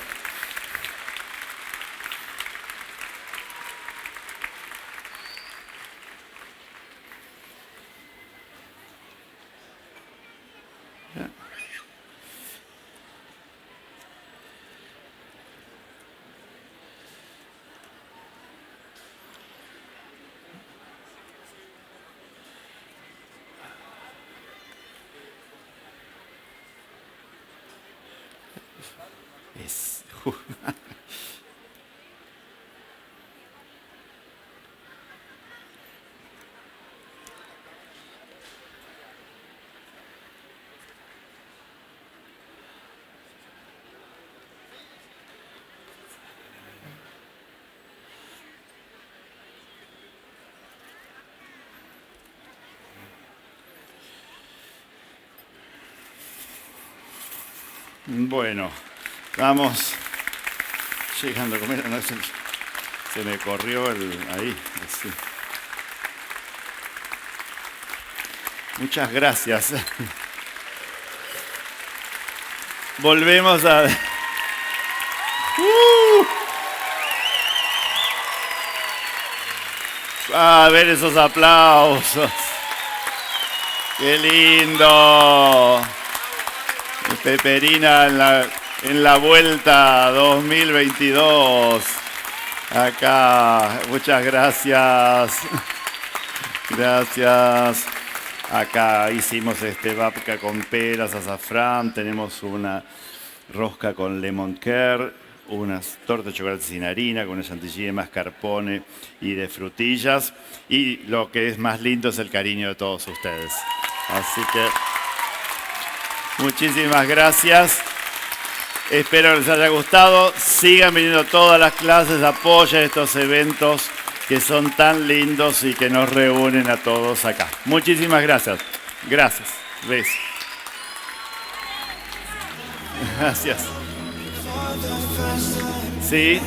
Es... Bueno, vamos llegando a comer. No, se me corrió ahí. Así. Muchas gracias. Volvemos a... A ver esos aplausos. ¡Qué lindo! Peperina en la vuelta 2022. Acá, muchas gracias. Gracias. Acá hicimos babka con peras, azafrán, tenemos una rosca con lemon curd, unas tortas de chocolate sin harina con una chantilly de mascarpone y de frutillas. Y lo que es más lindo es el cariño de todos ustedes. Así que muchísimas gracias. Espero que les haya gustado. Sigan viniendo todas las clases, apoyen estos eventos que son tan lindos y que nos reúnen a todos acá. Muchísimas gracias. Gracias. Besos. Gracias. Sí.